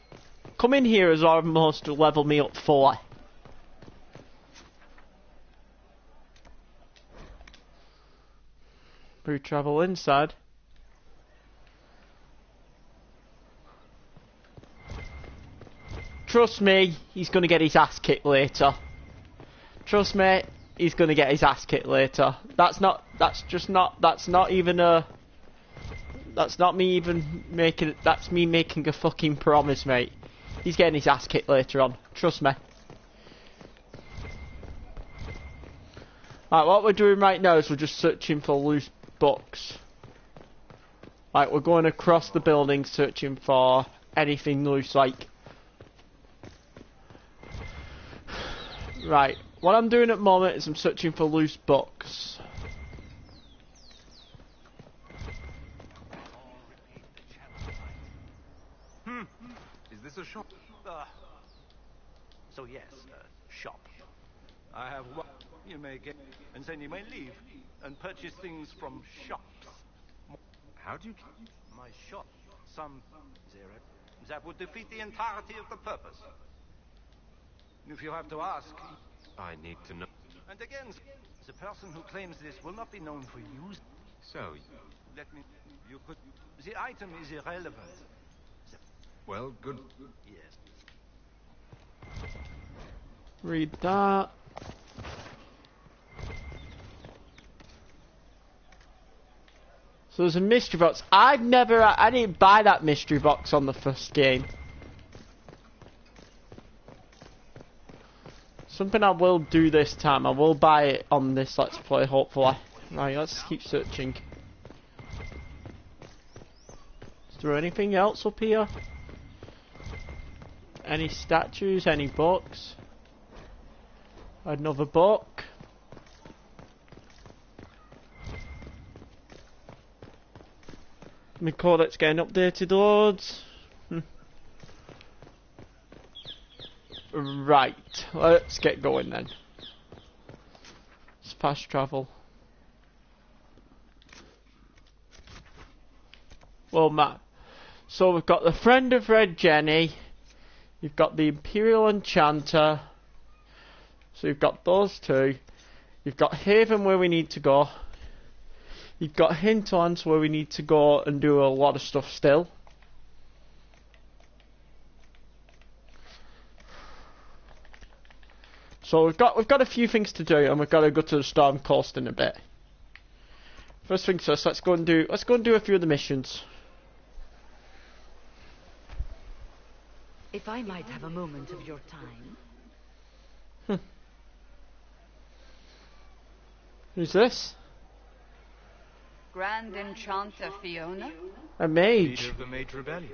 come in here as almost to level me up 4. We travel inside. Trust me, he's gonna get his ass kicked later. Trust me, he's gonna get his ass kicked later. That's not me making a fucking promise, mate. He's getting his ass kicked later on. Trust me. Right, what we're doing right now is we're just searching for loose books. Like, we're going across the building searching for anything loose, like... Right, what I'm doing at the moment is I'm searching for loose books. Is this a shop? So yes, shop. I have what you may get, and then you may leave and purchase things from shops. How do you... My shop, some zero. That would defeat the entirety of the purpose. If you have to ask... I need to know. And again, the person who claims this will not be known for use. So, Let me... You could... The item is irrelevant. well, good. Yes. Read that. So there's a mystery box. I didn't buy that mystery box on the first game. Something I will do this time. I will buy it on this Let's Play, hopefully. Right, let's keep searching. Is there anything else up here? Any statues? Any books? Another book. My codex getting updated loads. Right, let's get going then. It's fast travel. Well, Matt. So we've got the Friend of Red Jenny. You've got the Imperial Enchanter. So you've got those two. You've got Haven where we need to go. You've got Hinterlands where we need to go and do a lot of stuff still. So we've got a few things to do, and we've got to go to the Storm Coast in a bit. First things first, let's go and do a few of the missions. If I might have a moment of your time. Who's this? Grand Enchanter Fiona? A mage. Leader of the Mage Rebellion.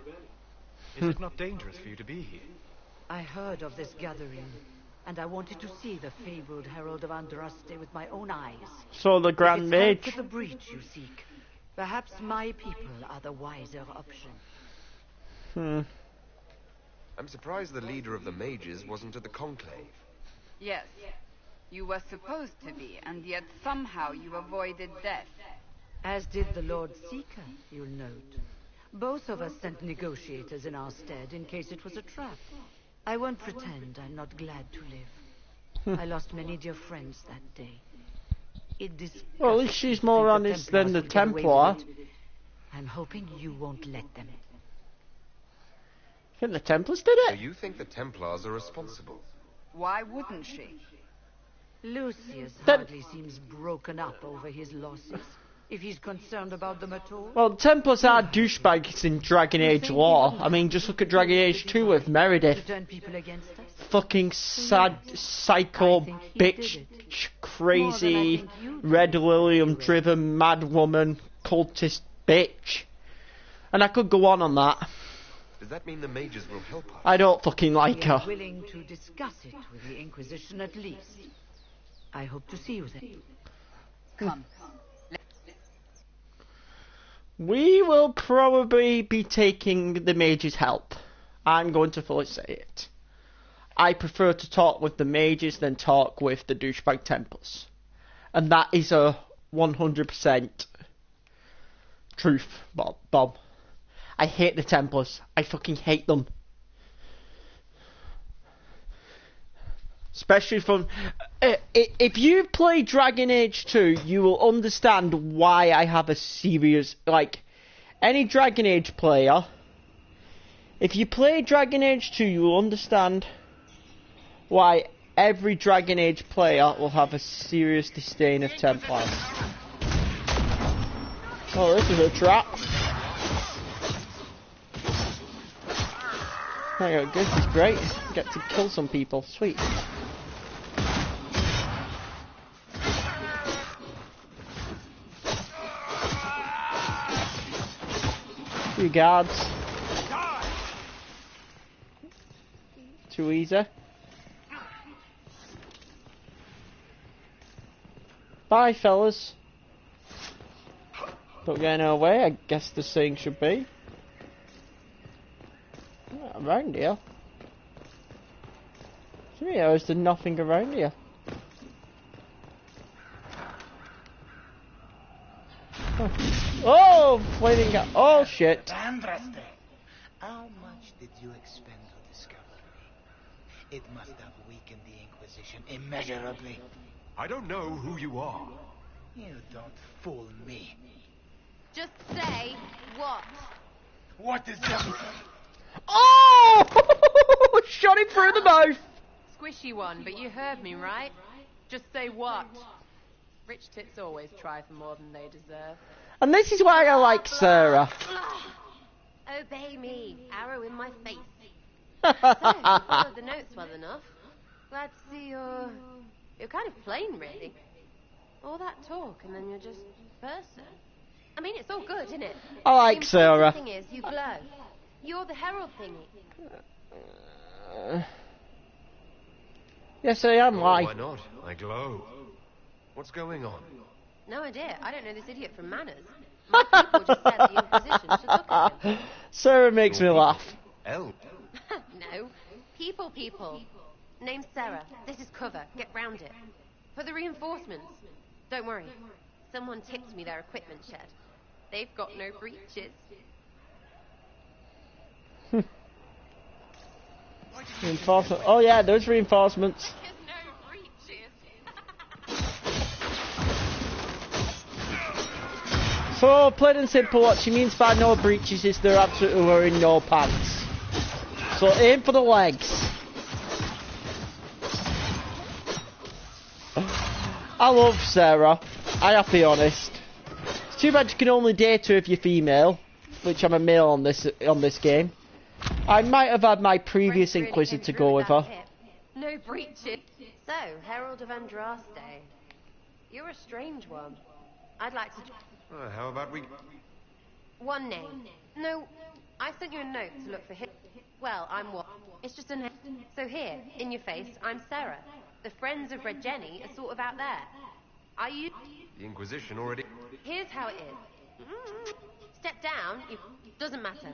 Is it not dangerous for you to be here? I heard of this gathering, and I wanted to see the fabled Herald of Andraste with my own eyes. So the Grand Mage. If it's the breach you seek, perhaps my people are the wiser option. I'm surprised the leader of the mages wasn't at the conclave. Yes. You were supposed to be, and yet somehow you avoided death. As did the Lord Seeker, you'll note. Both of us sent negotiators in our stead in case it was a trap. I won't pretend I'm not glad to live. I lost many dear friends that day. Well, at least she's more honest than the Templar. I'm hoping you won't let them. I think the Templars did it. So you think the Templars are responsible? Why wouldn't she? Lucius hardly seems broken up over his losses, if he's concerned about them at all. Well, Templars are douchebags in Dragon Age lore. I mean, just look at Dragon Age 2 with Meredith. To turn people against us? Fucking sad, psycho, bitch, crazy, red lilium-driven, mad woman, cultist bitch. And I could go on that. Does that mean the mages will help us? I don't fucking like her. I'm willing to discuss it with the Inquisition at least. I hope to see you there. Come. We will probably be taking the mages' help. I'm going to fully say it. I prefer to talk with the mages than talk with the douchebag Templars. And that is a 100% truth, Bob. I hate the Templars. I fucking hate them. Especially from... if you play Dragon Age 2, you will understand why I have a serious... Like, any Dragon Age player... If you play Dragon Age 2, you will understand why every Dragon Age player will have a serious disdain of Templars. Oh, this is a trap. There you go, this is great. Get to kill some people. Sweet. Few guards. Too easy. Bye, fellas. Don't get in our way, I guess the saying should be. Not around here. There's nothing around here. Oh, flaming gun. Oh shit. Andraste, how much you expend to discover me? It must have weakened the Inquisition immeasurably. I don't know who you are. You don't fool me. Just say what? What is that? Oh! Shot him through the mouth. Squishy one, but you heard me, right? Just say what? Rich tits always try for more than they deserve. And this is why I like Sarah. Obey me. Arrow in my face. So, you followed the notes well enough. Glad to see you're kind of plain, really. All that talk, and then you're just a person. I mean, it's all good, isn't it? I like Sarah. The thing is, you glow. You're the herald thingy. Yes, I am. Why? Why not? I glow. What's going on? No idea. I don't know this idiot from Manners. My people just said the Inquisition should look at him. Sarah makes me laugh. Elle? No. People. Name's Sarah. This is cover. Get round it. For the reinforcements. Don't worry. Someone tipped me their equipment shed. They've got no breaches. Reinforcement. Oh yeah, there's reinforcements. So, plain and simple, what she means by no breaches is they're absolutely wearing no pants. So aim for the legs. I love Sarah. I have to be honest. It's too bad you can only date her if you're female, which I'm a male on this game. I might have had my previous Inquisitor to go with her. No breaches. So, Herald of Andraste. You're a strange one. I'd like to... How about we... One name. No, I sent you a note to look for him. Well, I'm what? It's just a name. So here, in your face, I'm Sarah. The Friends of Red Jenny are sort of out there. Are you... The Inquisition already... Here's how it is. Step down, it doesn't matter.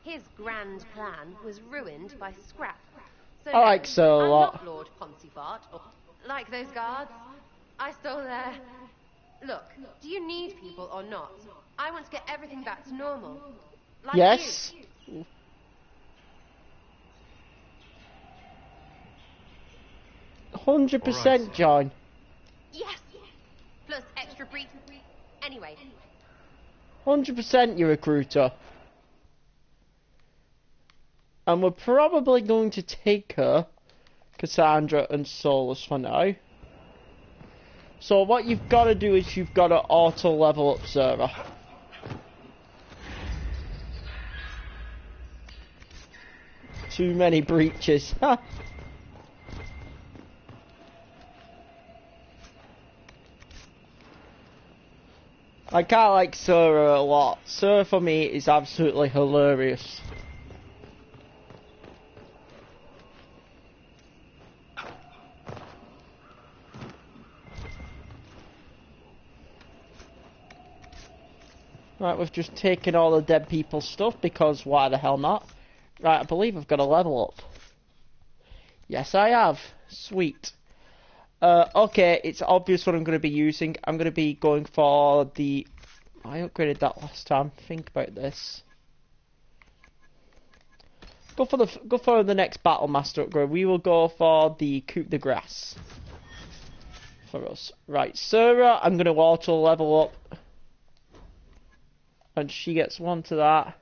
His grand plan was ruined by scrap. So I like Sarah a lot. I'm not Lord Poncyfart, or like those guards. I stole their... Look, do you need people or not? I want to get everything back to normal. Like yes. You. 100%, John. Yes. Plus extra brief. Anyway. 100% you recruiter. And we're probably going to take her, Cassandra and Solus for now. So what you've got to do is you've got to auto level up Sarah. Too many breaches. I can't like Sarah a lot. Sarah for me is absolutely hilarious. Right, we've just taken all the dead people's stuff because why the hell not? Right, I believe I've got a level up. Yes, I have. Sweet. Okay, it's obvious what I'm going to be using. I'm going to be going for the... I upgraded that last time. Think about this. Go for the next Battle Master upgrade. We will go for the Coup de Grace. For us. Right, Sarah, I'm going to auto level up. And she gets one to that.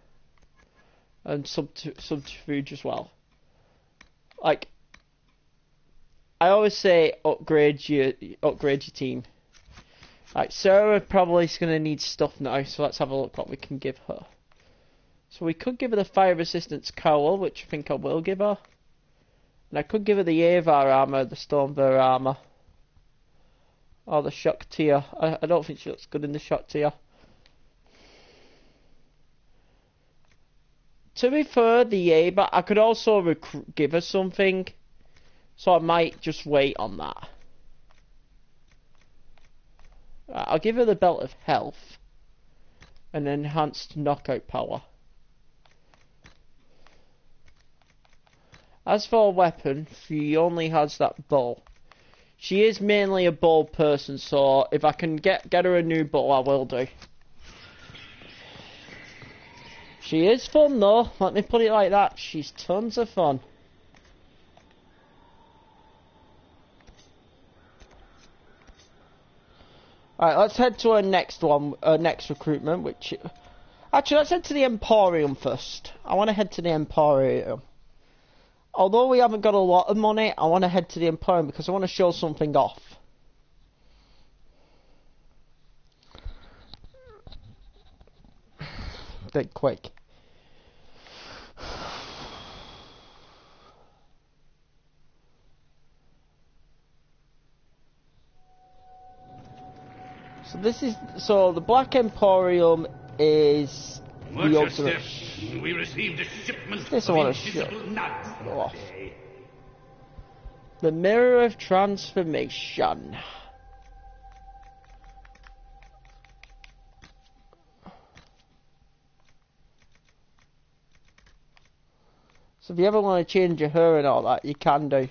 And subterfuge as well. Like, I always say upgrade your team. Right, Sarah probably is going to need stuff now, so let's have a look what we can give her. So we could give her the fire resistance cowl, which I think I will give her. And I could give her the Avar armor, the Stormbearer armor. Or the shock tier. I don't think she looks good in the shock tier. To be fair, the Avar, I could also give her something. So I might just wait on that. Right, I'll give her the Belt of Health. And enhanced knockout power. As for a weapon, she only has that bow. She is mainly a bow person, so if I can get her a new bow, I will do. She is fun though, let me put it like that. She's tons of fun. Alright, let's head to our next one, next recruitment, which... Actually, let's head to the Emporium first. I want to head to the Emporium. Although we haven't got a lot of money, I want to head to the Emporium because I want to show something off. Think quick. So the Black Emporium is the ultimate. We received a shipment This of I want to show. invisible nuts Go off. today. The Mirror of Transformation. So if you ever want to change your hair and all that, you can do.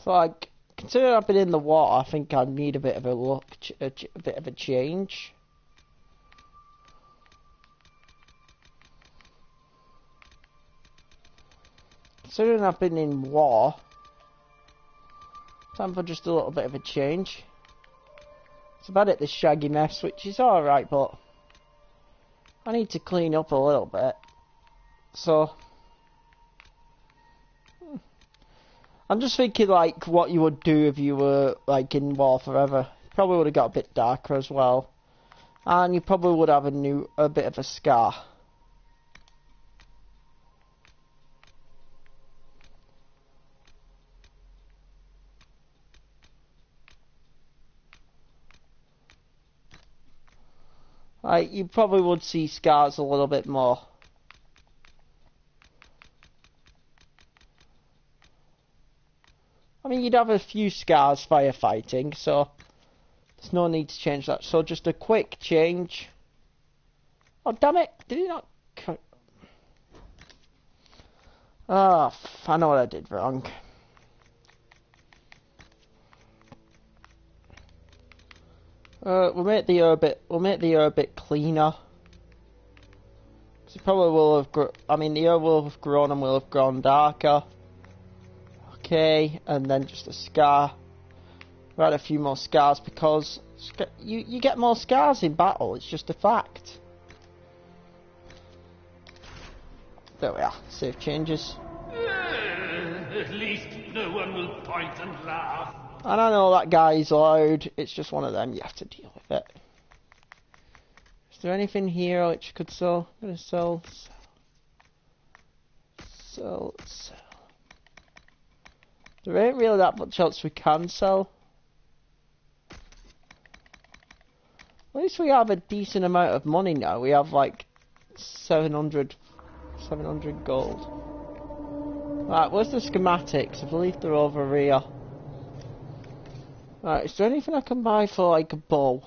So, like, considering I've been in the water, I think I need a bit of a look, a bit of a change. Considering I've been in water, time for just a little bit of a change. It's about it, this shaggy mess, which is alright, but I need to clean up a little bit. So, I'm just thinking, like, what you would do if you were, like, in War Forever. You probably would have got a bit darker as well. And you probably would have a bit of a scar. Like, you probably would see scars a little bit more. I mean, you'd have a few scars firefighting, so there's no need to change that. So just a quick change. Oh, damn it! Did he not... Oh, I know what I did wrong. We'll make the air a bit cleaner. Because it probably will have the air will have grown and will have grown darker. Okay, and then just a scar. We had a few more scars because you get more scars in battle. It's just a fact. There we are. Save changes. At least no one will point and laugh. And I know that guy's loud. It's just one of them. You have to deal with it. Is there anything here which could sell? I'm gonna sell. There ain't really that much else we can sell. At least we have a decent amount of money now. We have like 700 gold. Right, where's the schematics? I believe they're over here. Right, is there anything I can buy for like a bow?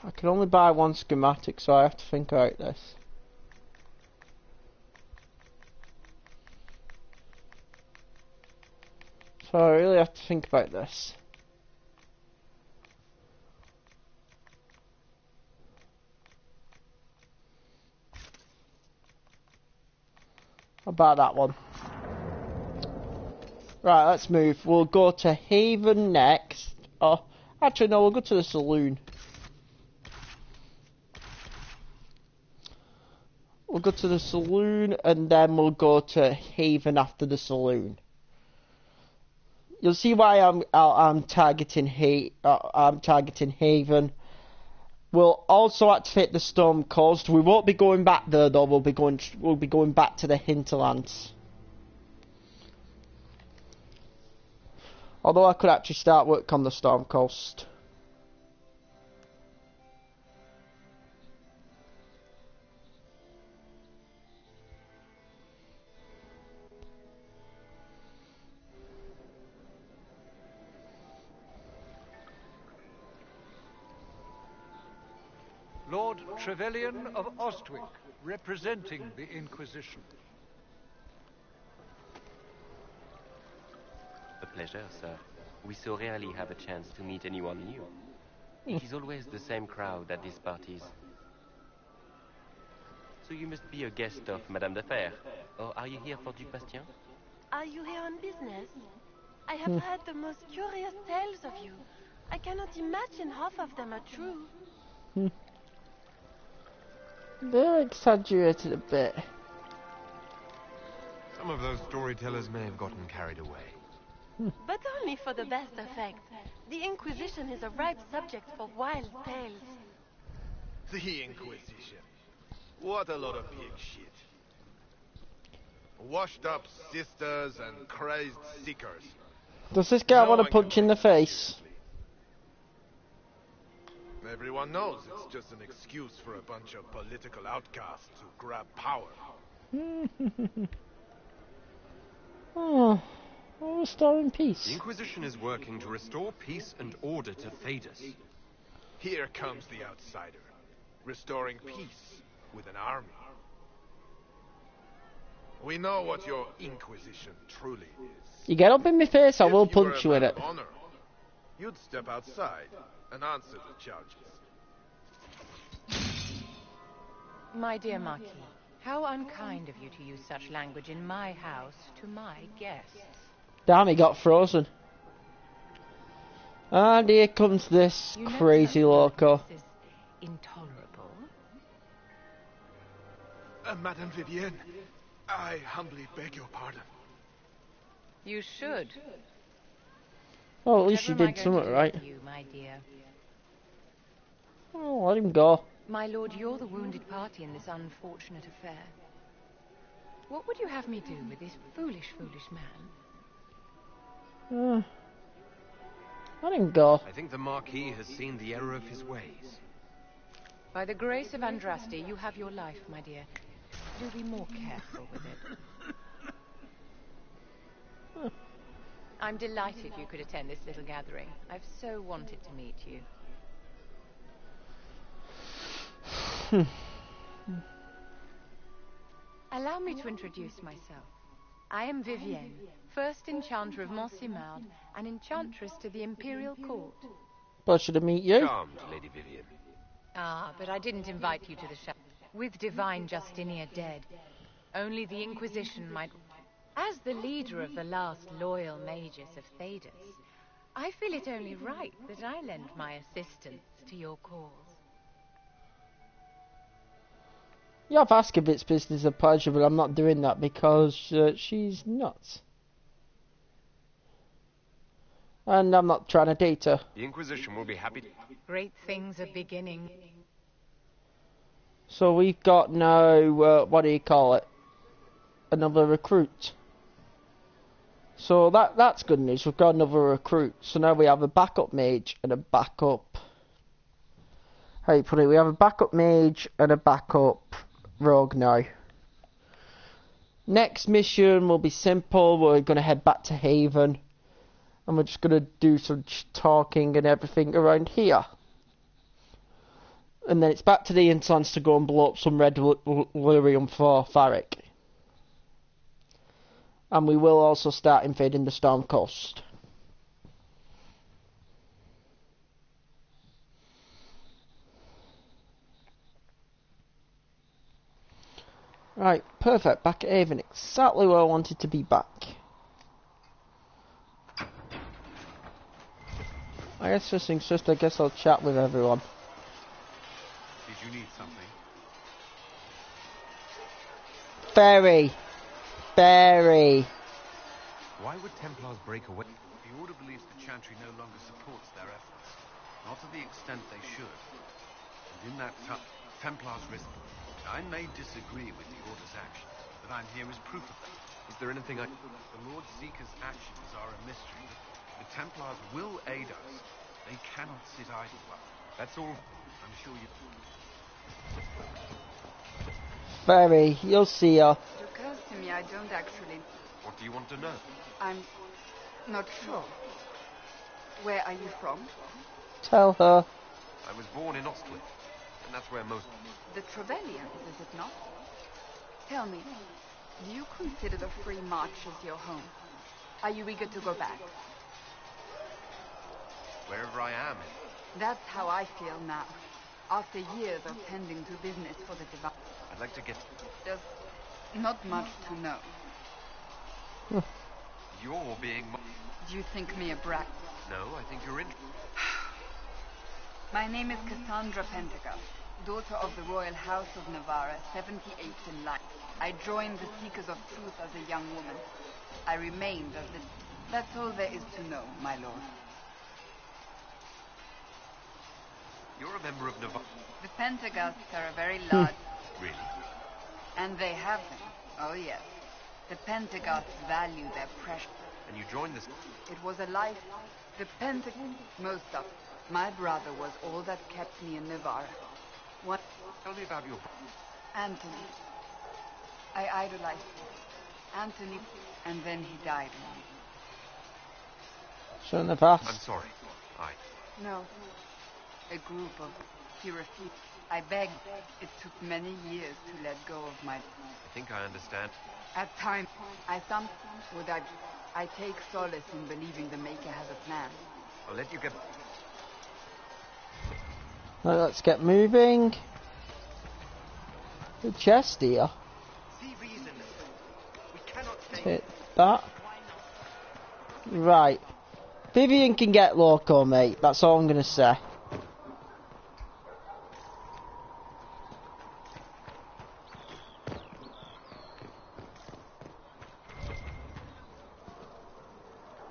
I can only buy one schematic, so I have to think about this. So I really have to think about this. How about that one? Right, let's move. We'll go to Haven next. Oh, actually no, we'll go to the saloon. We'll go to the saloon and then we'll go to Haven after the saloon. You'll see why I'm targeting Haven. We'll also activate the Storm Coast. We won't be going back there though. We'll be going back to the hinterlands. Although I could actually start work on the Storm Coast. Lord Trevelyan of Ostwick, representing the Inquisition. A pleasure, sir. We so rarely have a chance to meet anyone new. It is always the same crowd at these parties. So you must be a guest of Madame de Fer, or are you here for Duc Bastien? Are you here on business? I have heard the most curious tales of you. I cannot imagine half of them are true. They're exaggerated a bit. Some of those storytellers may have gotten carried away. But only for the best effect. The Inquisition is a ripe subject for wild tales. The Inquisition. What a lot of pig shit. Washed up sisters and crazed seekers. Does this guy want to punch in the face? Everyone knows it's just an excuse for a bunch of political outcasts to grab power. Oh, restoring peace. The Inquisition is working to restore peace and order to Thedas. Here comes the outsider, restoring peace with an army. We know what your Inquisition truly is. You get up in my face, I will If you were punch a you in man it. of honor, you'd step outside and answer the charges. My dear Marquis, how unkind of you to use such language in my house to my guests. Damn, he got frozen. And here comes this crazy loco. This is intolerable. Madame Vivienne, I humbly beg your pardon. You should. Oh, at least you Whatever am I did going to something do right. with you, my dear? Oh, let him go. My lord, you're the wounded party in this unfortunate affair. What would you have me do with this foolish, foolish man? Let him go. I think the Marquis has seen the error of his ways. By the grace of Andraste, you have your life, my dear. Do be more careful with it. I'm delighted you could attend this little gathering. I've so wanted to meet you. Allow me to introduce myself. I am Vivienne, first enchanter of Montsimard, and enchantress to the Imperial Court. Pleasure to meet you. Charmed, Lady Vivienne. Ah, but I didn't invite you to the show. With divine Justinia dead, only the Inquisition might... As the leader of the last loyal mages of Thedas, I feel it only right that I lend my assistance to your cause. You have asked if it's business or pleasure, but I'm not doing that because she's nuts. And I'm not trying to date her. The Inquisition will be happy. Great things are beginning. So we've got now, what do you call it? Another recruit. So that's good news. We've got another recruit. So now we have a backup mage and a backup... How do you put it? We have a backup mage and a backup rogue now. Next mission will be simple. We're going to head back to Haven. And we're just going to do some talking and everything around here. And then it's back to the Insolence to go and blow up some red lyrium for Varric. And we will also start invading the Storm Coast. Right, perfect. Back at Haven. Exactly where I wanted to be back. I guess first things first, I guess I'll chat with everyone. Did you need something? Very. Why would Templars break away? The Order believes the Chantry no longer supports their efforts. Not to the extent they should. And in that Templars risk... I may disagree with the Order's actions, but I'm here as proof of that. Is there anything I... The Lord Seeker's actions are a mystery. The Templars will aid us. They cannot sit idle. That's all. I'm sure you... Very. You'll see her. It occurs to me I don't actually... What do you want to know? I'm not sure. Where are you from? Tell her. I was born in Ostwick. And that's where most... The Trevelyan's, is it not? Tell me, do you consider the Free March as your home? Are you eager to go back? Wherever I am. That's how I feel now. After years of tending to business for the Divine. I'd like to get... There's not much to know. You're being... Do you think me a brat? No, I think you're in... My name is Cassandra Pentecost, daughter of the Royal House of Navarra, 78th in line. I joined the Seekers of Truth as a young woman. I remained as the... That's all there is to know, my lord. You're a member of Navarra. The Pentecosts are a very large... Really? And they have them. Oh, yes. The Pentecosts value their precious... And you joined this... It was a life... The most of it. My brother was all that kept me in Navarra. What? Tell me about your... Anthony. I idolized him. Anthony, and then he died. Shouldn't have asked. I'm sorry. No. A group of... He refused. I begged. It took many years to let go of my... I think I understand. At times, I take solace in believing the Maker has a plan. I'll let you get... Right, let's get moving. The chest here. Let's hit that. Right. Vivian can get loco, mate. That's all I'm going to say.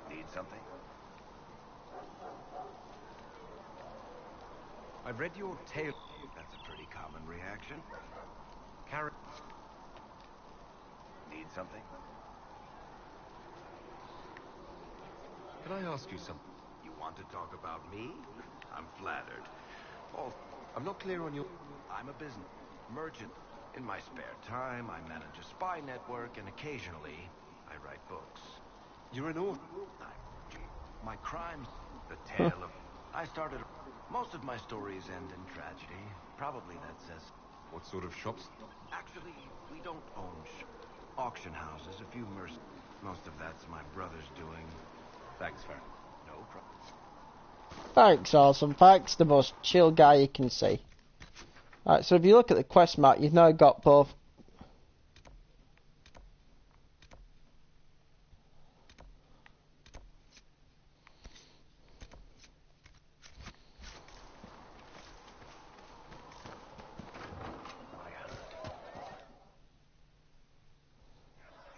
Need something? I read your tale. That's a pretty common reaction. Need something? Can I ask you something? You want to talk about me? I'm flattered. Oh, I'm not clear on your... I'm a business merchant. In my spare time, I manage a spy network, and occasionally, I write books. You're an author. My crimes, the tale of... I started... Most of my stories end in tragedy. Probably that says... What sort of shops? Actually, we don't own auction houses, a few most of that's my brother's doing. Thanks, Farron. No problem. Thanks, awesome. Thanks, the most chill guy you can see. Right, so if you look at the quest map, you've now got both.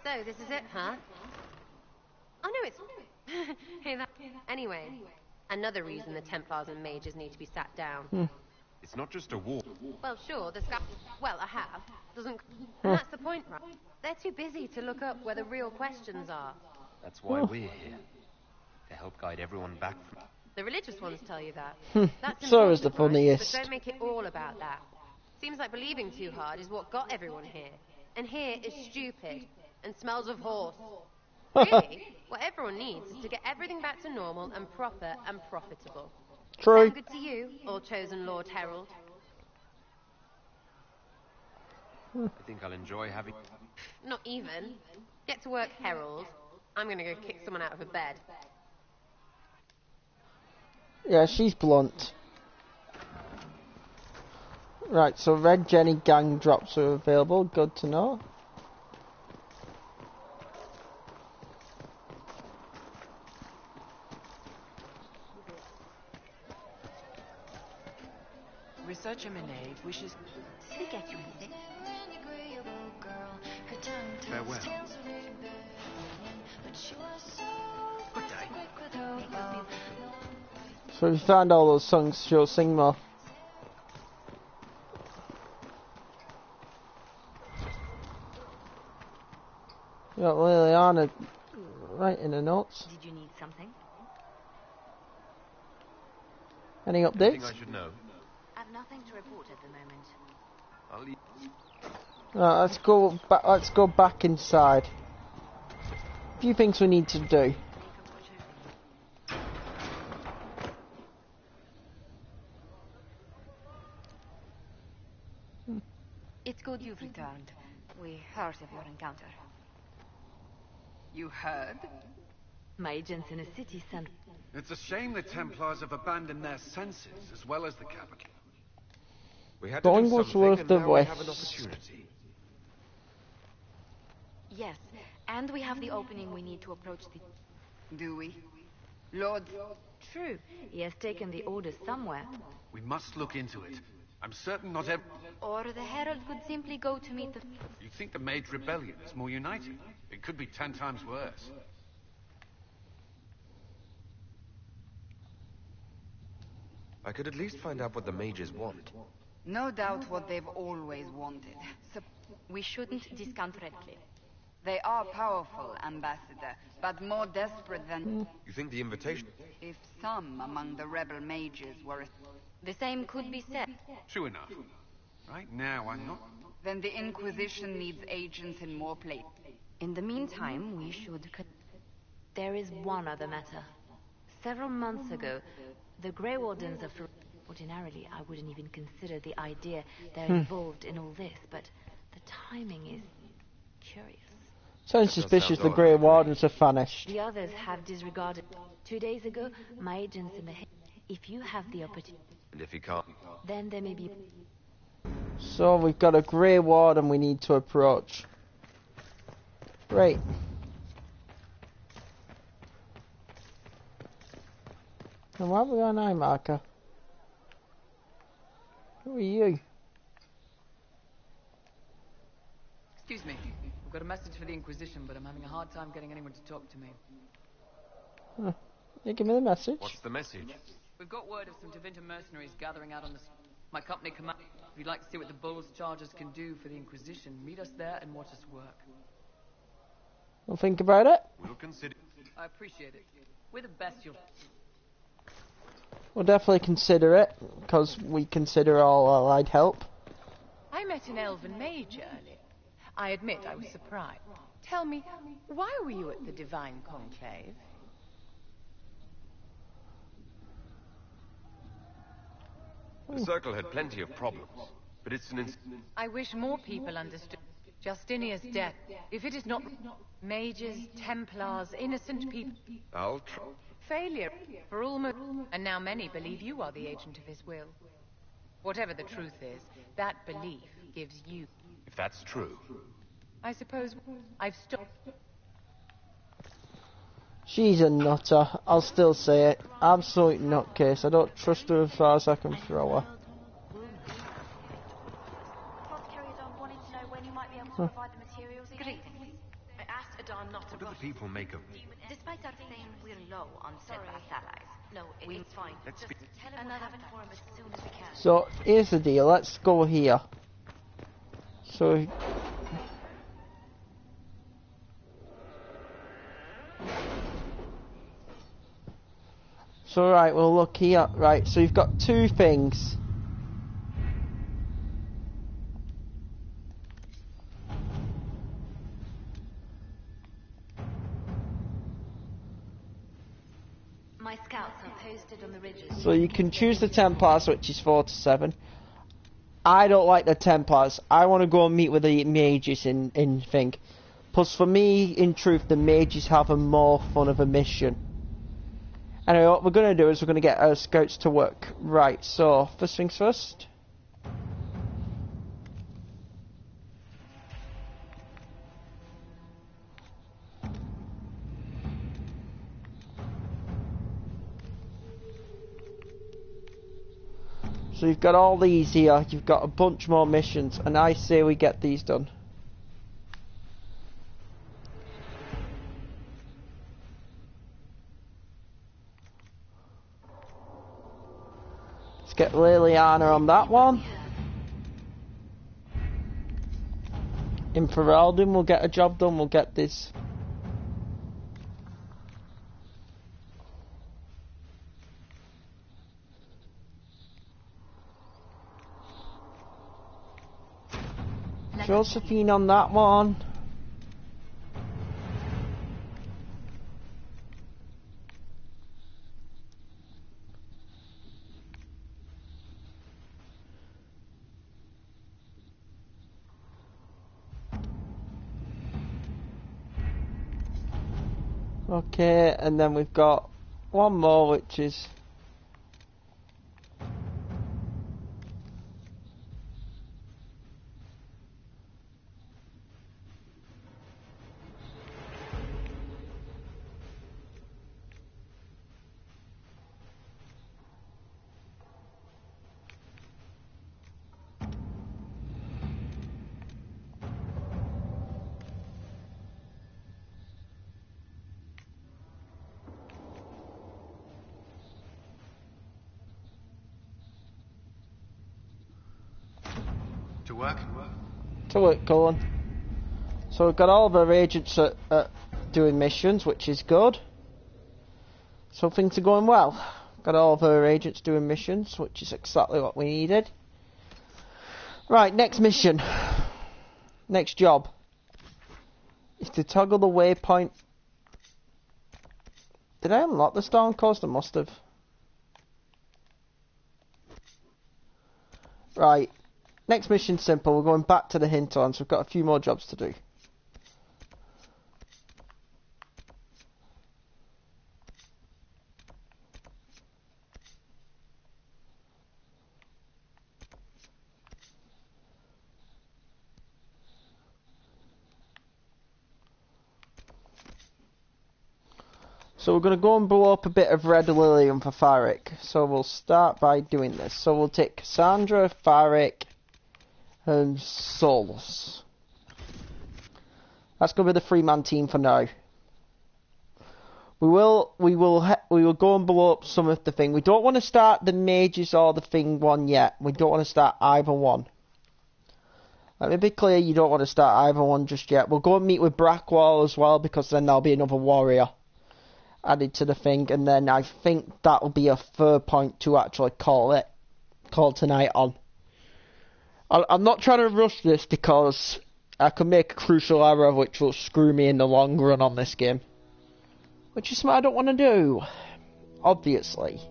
So, this is it, huh? Oh, no, it's... Hey, that... Anyway, another reason the Templars and mages need to be sat down. It's not just a war. Well, sure, the scout... Well, I have. Doesn't... And that's the point, right? They're too busy to look up where the real questions are. That's why we're here. To help guide everyone back from... The religious ones tell you that. That's So is the important, right? funniest. But don't make it all about that. Seems like believing too hard is what got everyone here. And here is stupid. And smells of horse. Really, what everyone needs is to get everything back to normal and proper and profitable. True. Sound good to you, all chosen Lord Herald? I think I'll enjoy having... Not even. Get to work, Herald. I'm gonna go kick someone out of a bed. Yeah, she's blunt. Right, so Red Jenny gang drops are available. Good to know. Researcher Minet wishes to get you anything. Farewell. Good day. So if you found all those songs, she'll sing more. You got Liliana writing the notes. Did you need something? Any updates? Anything I should know? I've nothing to report at the moment. I'll leave. Right, let's go back. Let's go back inside. A few things we need to do. It's good you've returned. We heard of your encounter. You heard? My agents in the city sent... It's a shame the Templars have abandoned their senses, as well as the capital. We had to Going do was something, worth and the now we have an risk. opportunity. Yes, and we have the opening we need to approach the... Do we? Lord... True. He has taken the orders somewhere. We must look into it. I'm certain not every... Or the Herald could simply go to meet the... You think the Mage Rebellion is more united? It could be 10 times worse. I could at least find out what the mages want. No doubt what they've always wanted. We shouldn't discount Redcliffe. They are powerful, Ambassador, but more desperate than... You think the invitation... If some among the rebel mages were... The same could be said. True enough. Right now, I'm not... Then the Inquisition needs agents in more places. In the meantime, we should... There is one other matter. Several months ago, the Grey Wardens of... Ordinarily, I wouldn't even consider the idea they're involved in all this, but the timing is curious. Sounds suspicious the Grey Wardens have vanished. The others have disregarded. 2 days ago, my agents in the... If you have the opportunity... And if he can't... Then there may be... So we've got a Grey Warden we need to approach. Right. And why have we got an eye marker? Who are you? Excuse me. I've got a message for the Inquisition, but I'm having a hard time getting anyone to talk to me. Huh. Yeah, give me the message. What's the message? We've got word of some Tevinter mercenaries gathering out on the... My company command... If you'd like to see what the Bull's chargers can do for the Inquisition, meet us there and watch us work. We'll think about it. We'll consider... I appreciate it. We're the best you'll... We'll definitely consider it, because we consider all allied help. I met an elven mage earlier. I admit I was surprised. Tell me, why were you at the Divine Conclave? The Circle had plenty of problems, but it's an I wish more people understood Justinia's death. If it is not mages, Templars, innocent people... I'll try. Failure for almost... And now many believe you are the agent of his will. Whatever the truth is, that belief gives you... If that's true... I suppose I've stopped... She's a nutter. I'll still say it. Absolute nutcase. I don't trust her as far as I can throw her. Huh. What do the people make of me? Despite our saying we're low on steadfast allies. No, it's fine. Let's Just tell him another form as soon as we can. So, here's the deal. Let's go here. So... So, right, we'll look here. Right, so you've got two things. My scouts are posted on the ridges. So you can choose the Templars, which is 4 to 7. I don't like the Templars. I want to go and meet with the mages in thing. Plus, for me, in truth, the mages have a more fun of a mission. Anyway, what we're going to do is we're going to get our scouts to work. Right, so, first things first. So you've got all these here, you've got a bunch more missions, and I say we get these done. Let's get Liliana on that one. In Feraldin we'll get a job done, we'll get this. Josephine on that one. Okay, and then we've got one more, which is... To work? To work, Colin. So we've got all of our agents doing missions, which is good. So things are going well. Got all of our agents doing missions, which is exactly what we needed. Right, next mission. Next job. Is to toggle the waypoint. Did I unlock the storm coast? I must have. Right. Next mission's simple. We're going back to the hinterlands. We've got a few more jobs to do. So we're going to go and blow up a bit of red lilium for Farik. So we'll start by doing this. So we'll take Cassandra, Farik, and Solus. That's going to be the 3-man team for now. We will go and blow up some of the thing. We don't want to start the mages or the thing one yet. We don't want to start either one. Let me be clear, you don't want to start either one just yet. We'll go and meet with Brackwall as well, because then there'll be another warrior added to the thing, and then I think that'll be a third point to actually call tonight on. I'm not trying to rush this because I could make a crucial error which will screw me in the long run on this game. Which is what I don't want to do, obviously.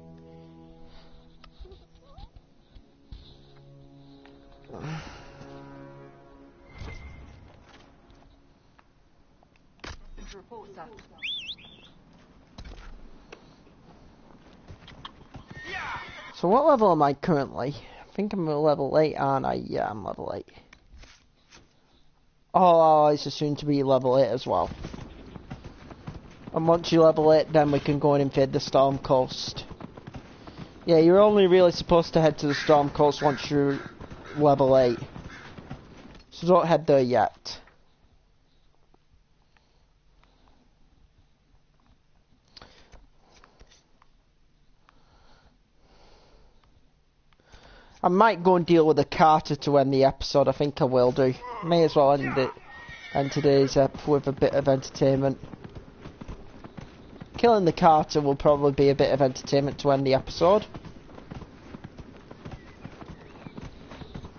Report, sir. So what level am I currently? I think I'm at level 8, aren't I? Yeah, I'm level 8. Oh, it's soon to be level 8 as well. And once you level 8, then we can go and invade the Storm Coast. Yeah, you're only really supposed to head to the Storm Coast once you're level 8. So don't head there yet. I might go and deal with the Carter to end the episode. I think I will do. May as well end today's episode with a bit of entertainment. Killing the Carter will probably be a bit of entertainment to end the episode.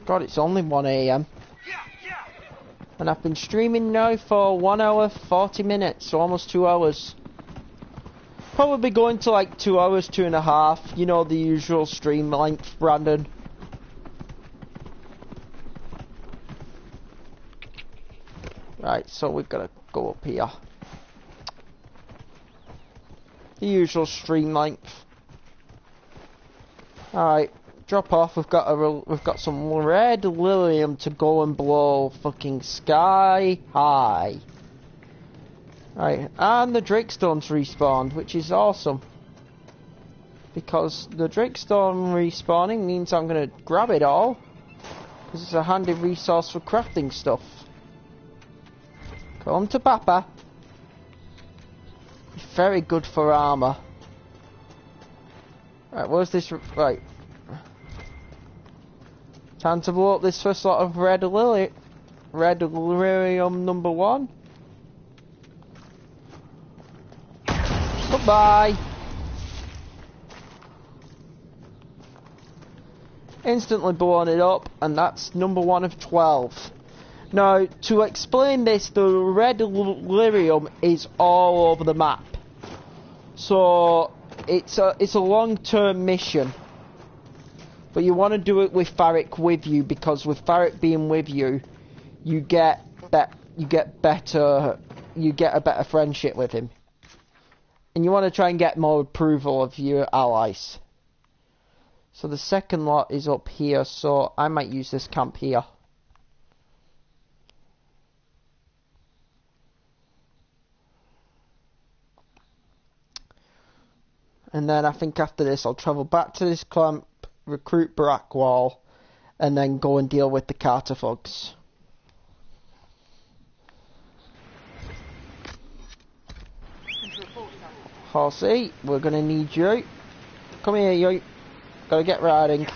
God, it's only 1 AM. And I've been streaming now for 1 hour 40 minutes, so almost 2 hours. Probably going to like 2 hours, 2.5. You know, the usual stream length, Brandon. Right, so we've got to go up here. The usual stream length. Alright, drop off. We've got some red lilium to go and blow fucking sky high. Right, and the Drakestone's respawned, which is awesome. Because the Drakestone respawning means I'm going to grab it all. Because it's a handy resource for crafting stuff. Come to Papa. Very good for armor. Right, where's this? Right. Time to blow up this first lot of red lilium number 1. Goodbye. Instantly blowing it up, and that's number 1 of 12. Now, to explain this, the red lyrium is all over the map. So, it's a long-term mission. But you want to do it with Farik with you, because with Farik being with you, you get a better friendship with him. And you want to try and get more approval of your allies. So the second lot is up here, so I might use this camp here. And then I think after this I'll travel back to this camp, recruit Brackwall, and then go and deal with the Carter thugs. Horsey, we're gonna need you. Come here, you. Gotta get riding.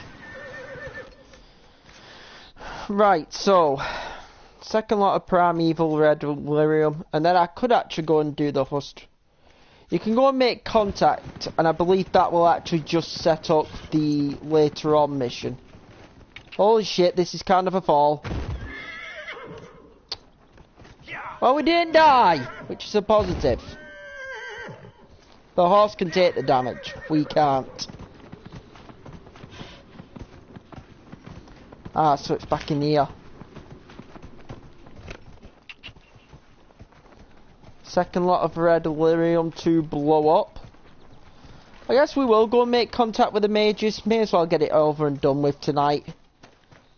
Right, so second lot of primeval red lyrium, and then I could actually go and do the hust. You can go and make contact, and I believe that will actually just set up the later on mission. Holy shit, this is kind of a fall. Well, we didn't die, which is a positive. The horse can take the damage, we can't. Ah, so it's back in here. Second lot of red lyrium to blow up. I guess we will go and make contact with the mages. May as well get it over and done with tonight.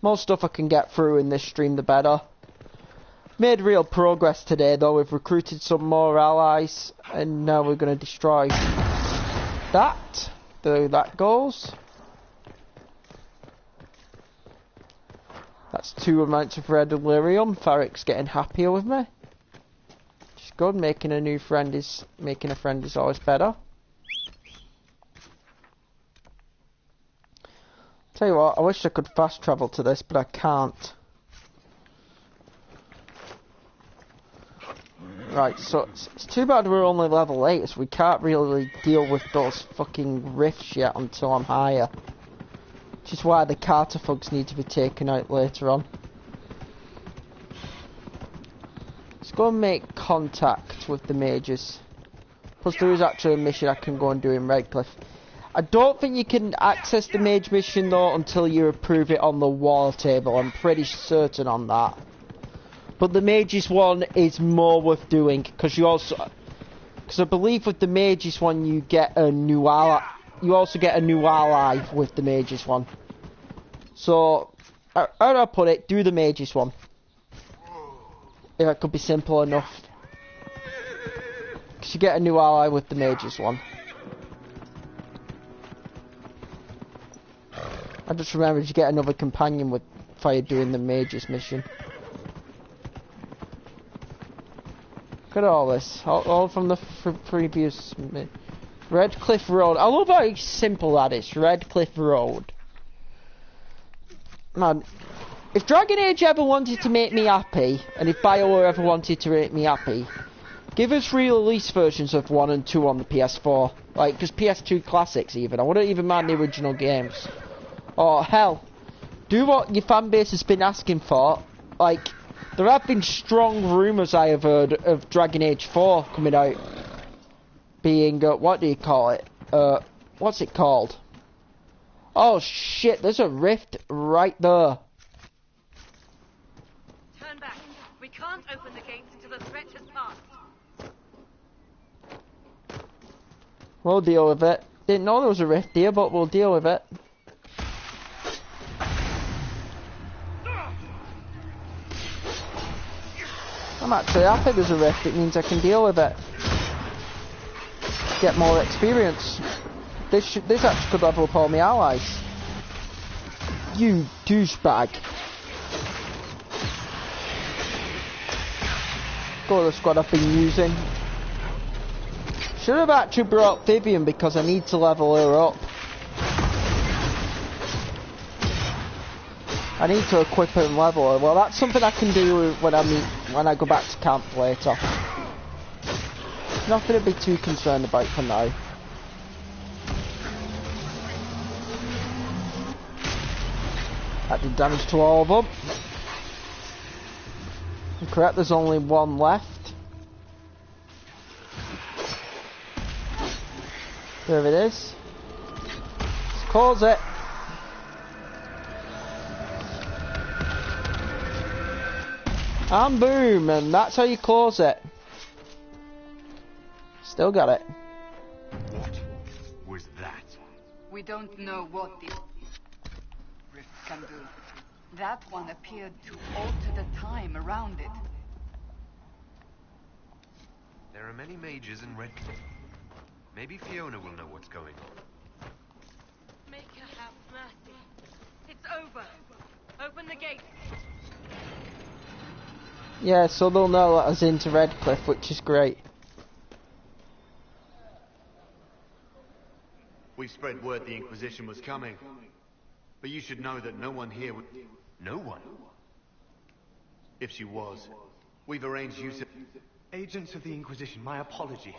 More stuff I can get through in this stream, the better. Made real progress today, though. We've recruited some more allies, and now we're going to destroy that. There that goes. That's 2 amounts of red lyrium. Farrick's getting happier with me. Just good. Making a friend is always better. Tell you what, I wish I could fast travel to this, but I can't. Right, so it's too bad we're only level 8, so we can't really deal with those fucking rifts yet until I'm higher. Which is why the Carter thugs need to be taken out later on. Let's go and make contact with the mages. Plus there is actually a mission I can go and do in Redcliffe. I don't think you can access the mage mission though until you approve it on the war table. I'm pretty certain on that. But the mages one is more worth doing because I believe with the mages one you get a new ally. You also get a new ally with the mages one. So, how do I put it? Do the mages one. If it could be simple enough. Because you get a new ally with the mages one. I just remembered you get another companion with fire doing the mages mission. Look at all this. All from the previous... Redcliffe Road. I love how simple that is. Redcliffe Road. Man, if Dragon Age ever wanted to make me happy, and if BioWare ever wanted to make me happy, give us re-release versions of 1 and 2 on the PS4. Like, just PS2 classics even. I wouldn't even mind the original games. Or, hell, do what your fanbase has been asking for. Like, there have been strong rumours I have heard of Dragon Age 4 coming out. Being, what do you call it? What's it called? Oh shit, there's a rift right there. Turn back. We can't open the gates until the threat has passed. We'll deal with it. Didn't know there was a rift here, but we'll deal with it. I'm actually happy there's a rift. It means I can deal with it. Get more experience. This actually could level up all my allies. You douchebag. Go to the squad I've been using. Should have actually brought Vivian because I need to level her up. I need to equip her and level her. Well, that's something I can do when I go back to camp later. Nothing to be too concerned about for now. That did damage to all of them. I'm correct, there's only one left. There it is. Let's close it. And boom, and that's how you close it. Still got it. We don't know what the rift can do. That one appeared to alter the time around it. There are many mages in Red. Maybe Fiona will know what's going on. Make her have mercy. It's over. Open the gates. Yeah, so they'll know let us into Redcliffe, which is great. We spread word the Inquisition was coming. But you should know that no one here would... No one? If she was, we've arranged use of... Agents of the Inquisition, my apologies.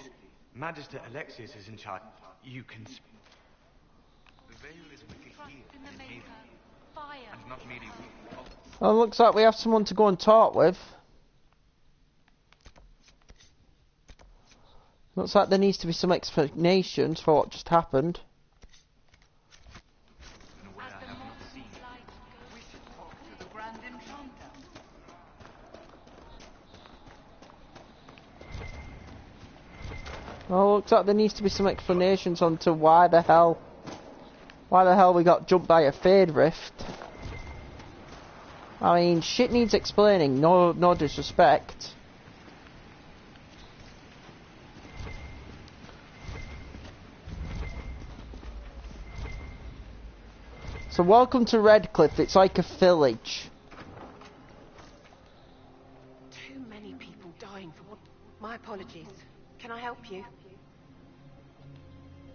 Magister Alexius is in charge. You can... The veil is wicked here, and in Haven. And not merely we. Well, looks like we have someone to go and talk with. Looks like there needs to be some explanations for what just happened. Well, looks like there needs to be some explanations onto why the hell we got jumped by a Fade Rift. I mean, shit needs explaining, no disrespect. So welcome to Redcliffe, it's like a village. Too many people dying for what? My apologies. Can I help you?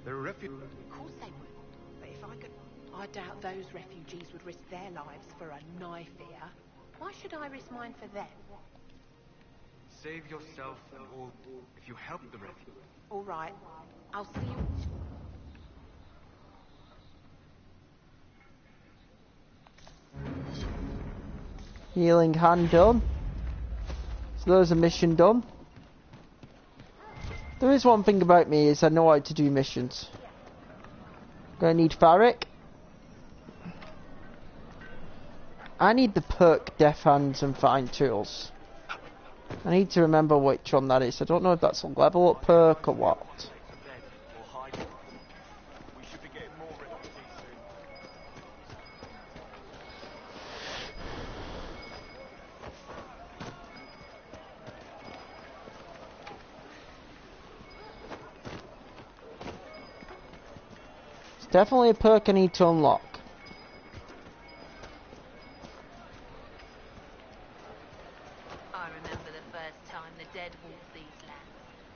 There are refugees. Of course they would. But if I could... I doubt those refugees would risk their lives for a knife here. Why should I risk mine for them? Save yourself and all if you help the refugees. All right. I'll see you... Healing hand done. So there's a mission done. There is one thing about me is I know how to do missions. Gonna need Farrick. I need the perk Death Hands and Fine Tools. I need to remember which one that is. I don't know if that's a level up perk or what. It's definitely a perk I need to unlock.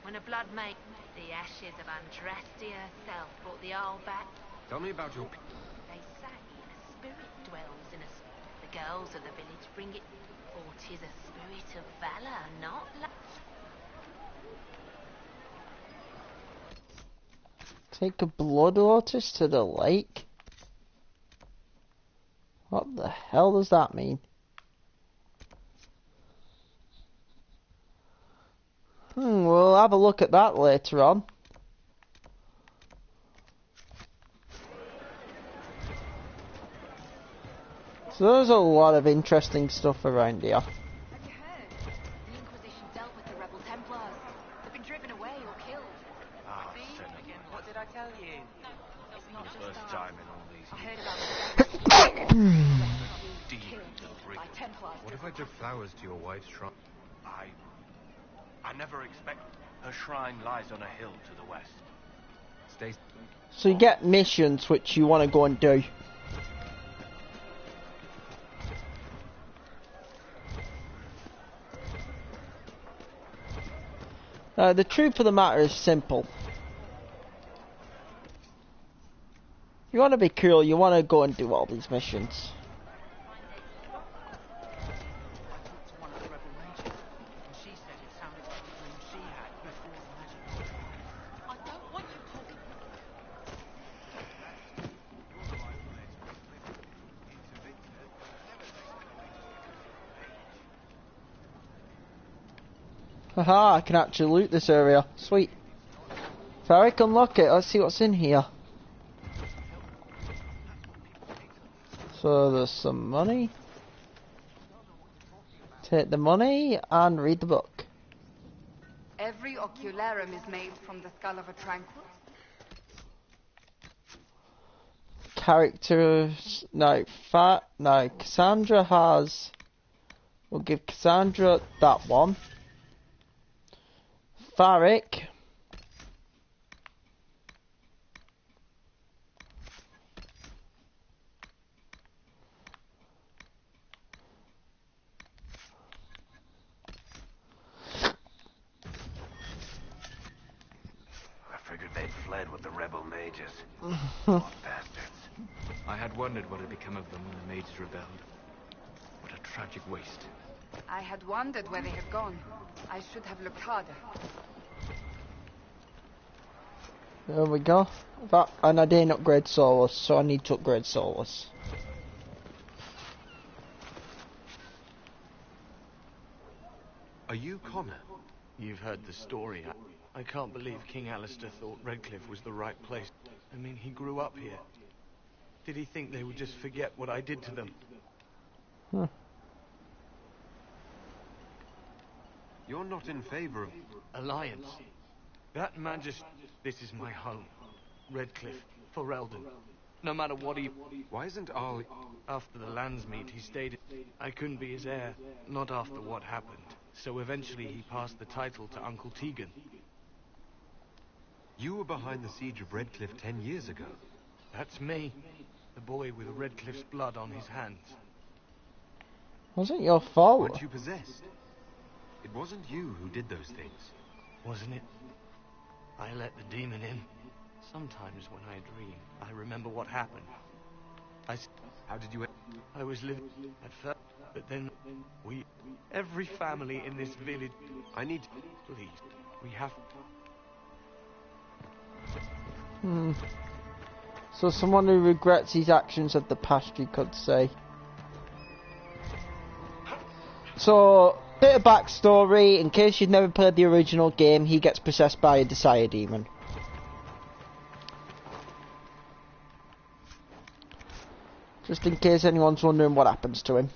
When a blood make the ashes of Andrastia herself brought the Arl back. Tell me about your... They say a spirit dwells in us. The girls of the village bring it, or 'tis a spirit of valor, not luck. Take a blood lotus to the lake? What the hell does that mean? We'll have a look at that later on. So there's a lot of interesting stuff around here. Have you heard? The Inquisition dealt with the rebel Templars. They've been driven away or killed. See? Again, what did I tell you? It's not just First time in all these I years. heard about the Deep into the brick. by Templars. What if I took flowers to your wife's shrine? I never expect her shrine lies on a hill to the west. Stay. So you get missions which you want to go and do. The truth of the matter is simple. You want to be cool, you want to go and do all these missions. Haha, I can actually loot this area. Sweet. Farrick, unlock it. Let's see what's in here. So there's some money. Take the money and read the book. Every ocularum is made from the skull of a tranquil. characters. No, Cassandra has. We'll give Cassandra that one. Varric. I figured they'd fled with the rebel mages. Lost bastards. I had wondered what had become of them when the mages rebelled. What a tragic waste. I had wondered where they had gone. I should have looked harder. There we go. That, and I didn't upgrade Solus, so I need to upgrade Solus. Are you Connor? You've heard the story. I can't believe King Alistair thought Redcliffe was the right place. I mean, he grew up here. Did he think they would just forget what I did to them? Huh. You're not in favor of... Alliance. That this is my home. Redcliffe, Ferelden. No matter what he... Why isn't Arl... After the Landsmeet, he stayed... I couldn't be his heir. Not after what happened. So eventually he passed the title to Uncle Tegan. You were behind the siege of Redcliffe 10 years ago. That's me. The boy with Redcliffe's blood on his hands. Wasn't your fault. Weren't you possessed? It wasn't you who did those things. Wasn't it? I let the demon in. Sometimes when I dream, I remember what happened. How did you... I was living at first, but then every family in this village... I need... Please, we have... So someone who regrets his actions of the past, you could say. So, bit of backstory, in case you've never played the original game, he gets possessed by a Desire Demon. Just in case anyone's wondering what happens to him.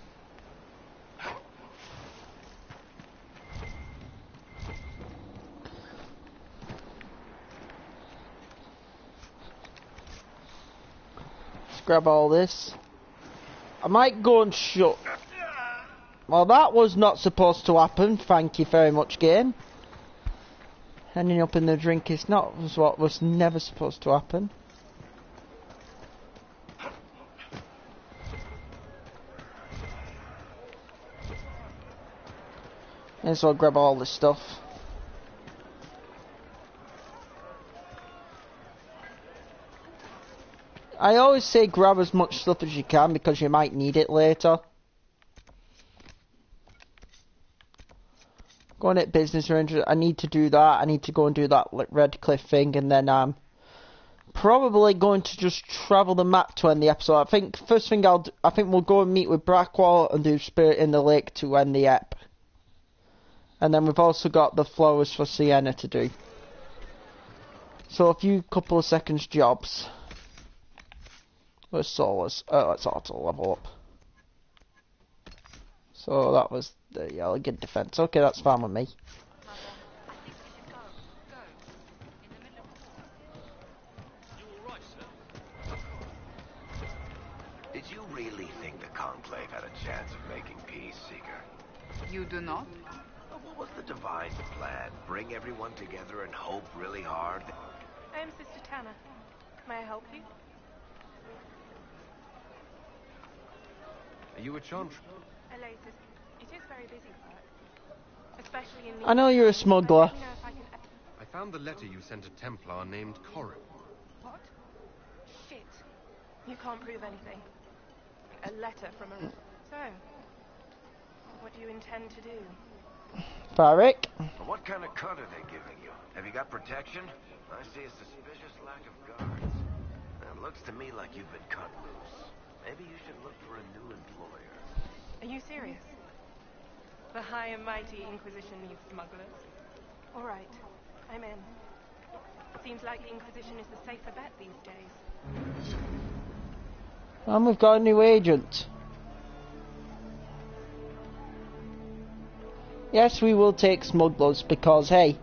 Let's grab all this. I might go and shut... Well, that was not supposed to happen. Thank you very much, game. Ending up in the drink is not what was never supposed to happen. May as well grab all this stuff. I always say grab as much stuff as you can because you might need it later. Going at business arrangements, I need to do that. I need to go and do that Redcliffe thing, and then I'm probably going to just travel the map to end the episode. I think first thing I think we'll go and meet with Brackwall and do Spirit in the Lake to end the ep. And then we've also got the flowers for Sienna to do. So a few couple of seconds jobs. Let's auto level up. So that was the elegant defense. Okay, that's fine with me. Did you really think the Conclave had a chance of making peace, Seeker? You do not? What was the Divine's plan? Bring everyone together and hope really hard? I am Sister Tanner. May I help you? Are you a chantry? Elated. It is very busy work. Especially in the... I know you're a smuggler. I found the letter you sent a Templar named Corin. What? Shit. You can't prove anything. A letter from a... So, what do you intend to do? Varric? What kind of cut are they giving you? Have you got protection? I see a suspicious lack of guards. It looks to me like you've been cut loose. Maybe you should look for a new employer. Are you serious? The high and mighty Inquisition needs smugglers. All right, I'm in. Seems like the Inquisition is the safer bet these days. And we've got a new agent. Yes, we will take smugglers because, hey,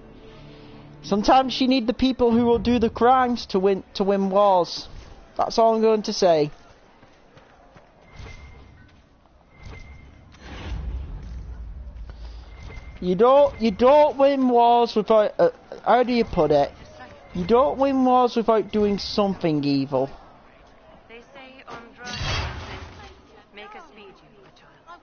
sometimes you need the people who will do the crimes to win wars. That's all I'm going to say. You don't win wars without, how do you put it? You don't win wars without doing something evil. They say Andra make us feed you, my child.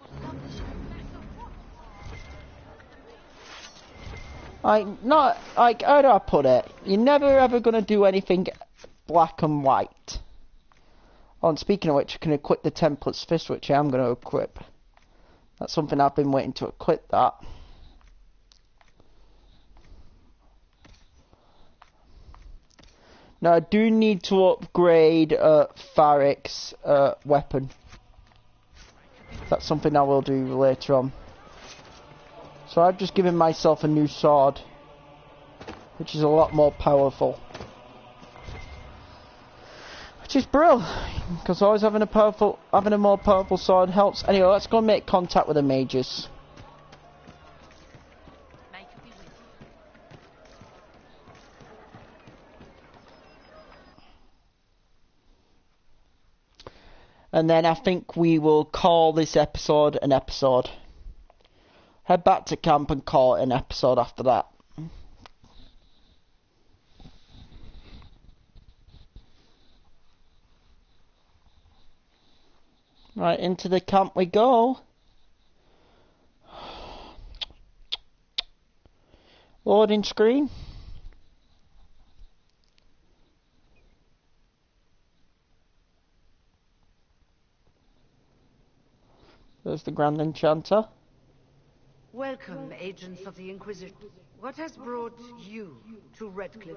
Like, not, like, how do I put it? You're never ever gonna do anything black and white. Oh, and speaking of which, I can equip the Template's Fist, which I am gonna equip. That's something I've been waiting to equip that. Now, I do need to upgrade Farrick's weapon. That's something I will do later on. So I've just given myself a new sword, which is a lot more powerful. Which is brilliant, because always having a more powerful sword helps. Anyway, let's go and make contact with the mages. And then I think we will call this episode an episode. Head back to camp and call it an episode after that. Right, into the camp we go. Loading screen. There's the Grand Enchanter. Welcome, agents of the Inquisition. What has brought you to Redcliffe?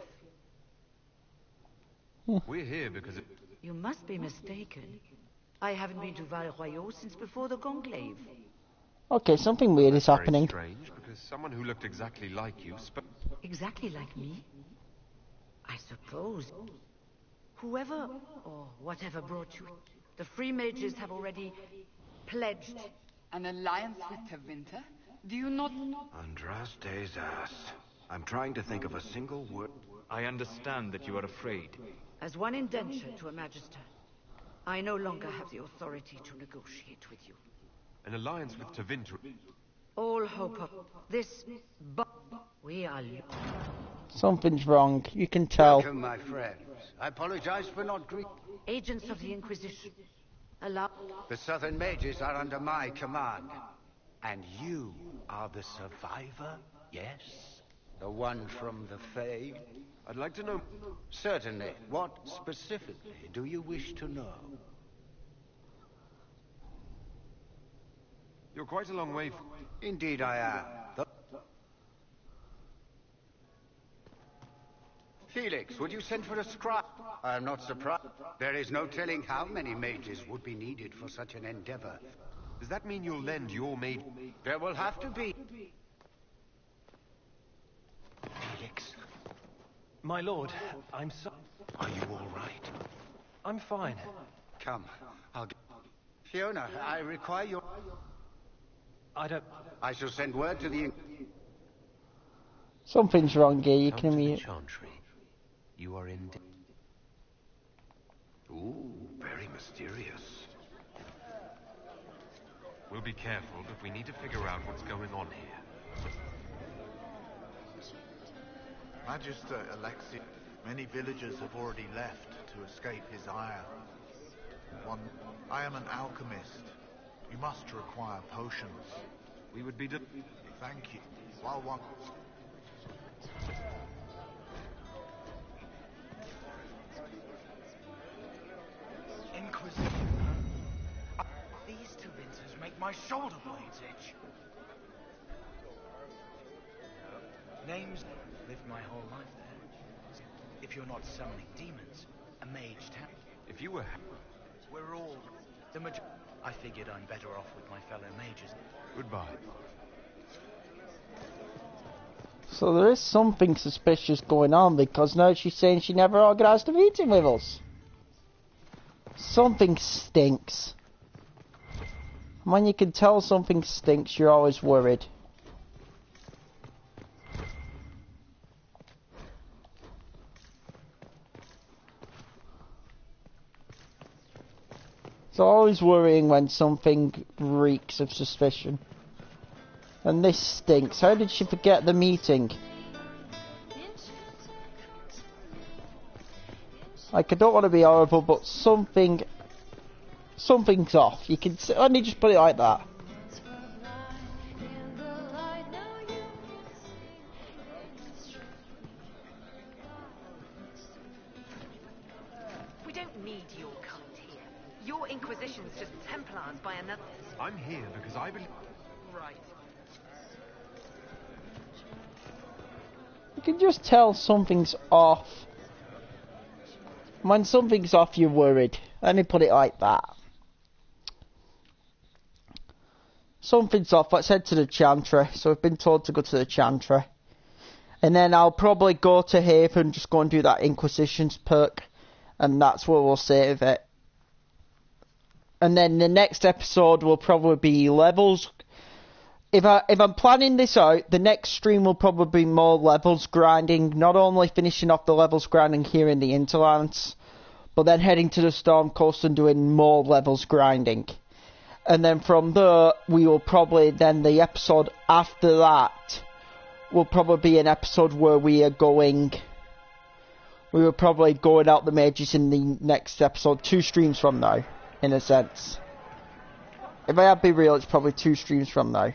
We're here because You must be mistaken. I haven't been to Val Royaux since before the Conclave. Okay, something weird is happening. strange, because someone who looked exactly like you Exactly like me? I suppose. Whoever or whatever brought you, the Free Mages have already pledged. An alliance with Tevinter? Do you not... Andraste's ass. I'm trying to think of a single word. I understand that you are afraid. As one indenture to a Magister, I no longer have the authority to negotiate with you. An alliance with Tevinter. All hope of this, but we are... Something's wrong, you can tell. Welcome, my friends. I apologize for not greeting. Agents of the Inquisition, allow... The Southern Mages are under my command. And you are the survivor, yes? The one from the Fae? I'd like to know... Certainly. What specifically do you wish to know? You're quite a long way from... Indeed I am. Felix, would you send for a scribe? I am not surprised. There is no telling how many mages would be needed for such an endeavor. Does that mean you'll lend your maid... There will have to be. Felix. My lord, I'm so... Are you all right? I'm fine. Come, I'll get... Fiona, I require your... I don't... I shall send word to the... Something's wrong here, you Come can to the mute. Chantry. You are in... Ooh, very mysterious. We'll be careful, but we need to figure out what's going on here. Magister Alexi, many villagers have already left to escape his ire. I am an alchemist. You must require potions. We would be... Thank you. While one... Inquisition. These two winters make my shoulder blades itch. Names lived my whole life there. If you're not summoning demons, a mage town. If you were... We're all... I figured I'm better off with my fellow mages. Goodbye. So there is something suspicious going on, because now she's saying she never organised a meeting with us. Something stinks. And when you can tell something stinks, you're always worried. It's always worrying when something reeks of suspicion. And this stinks. How did she forget the meeting? Like, I don't want to be horrible, but something's off. You can let me just put it like that. We don't need your cult here. Your Inquisition's just Templars by another. I'm here because I believe. Right. You can just tell something's off. When something's off, you're worried. Let me put it like that. Something's off. Let's head to the Chantry. So we've been told to go to the Chantry. And then I'll probably go to Haven, just go and do that Inquisition's perk. And that's where we'll save it. And then the next episode will probably be levels. If I'm planning this out, the next stream will probably be more levels grinding. Not only finishing off the levels grinding here in the Interlands, but then heading to the Storm Coast and doing more levels grinding. And then from there, we will probably, then the episode after that will probably be an episode where we are probably going out the mages in the next episode, 2 streams from now, in a sense. If I have to be real, it's probably 2 streams from now.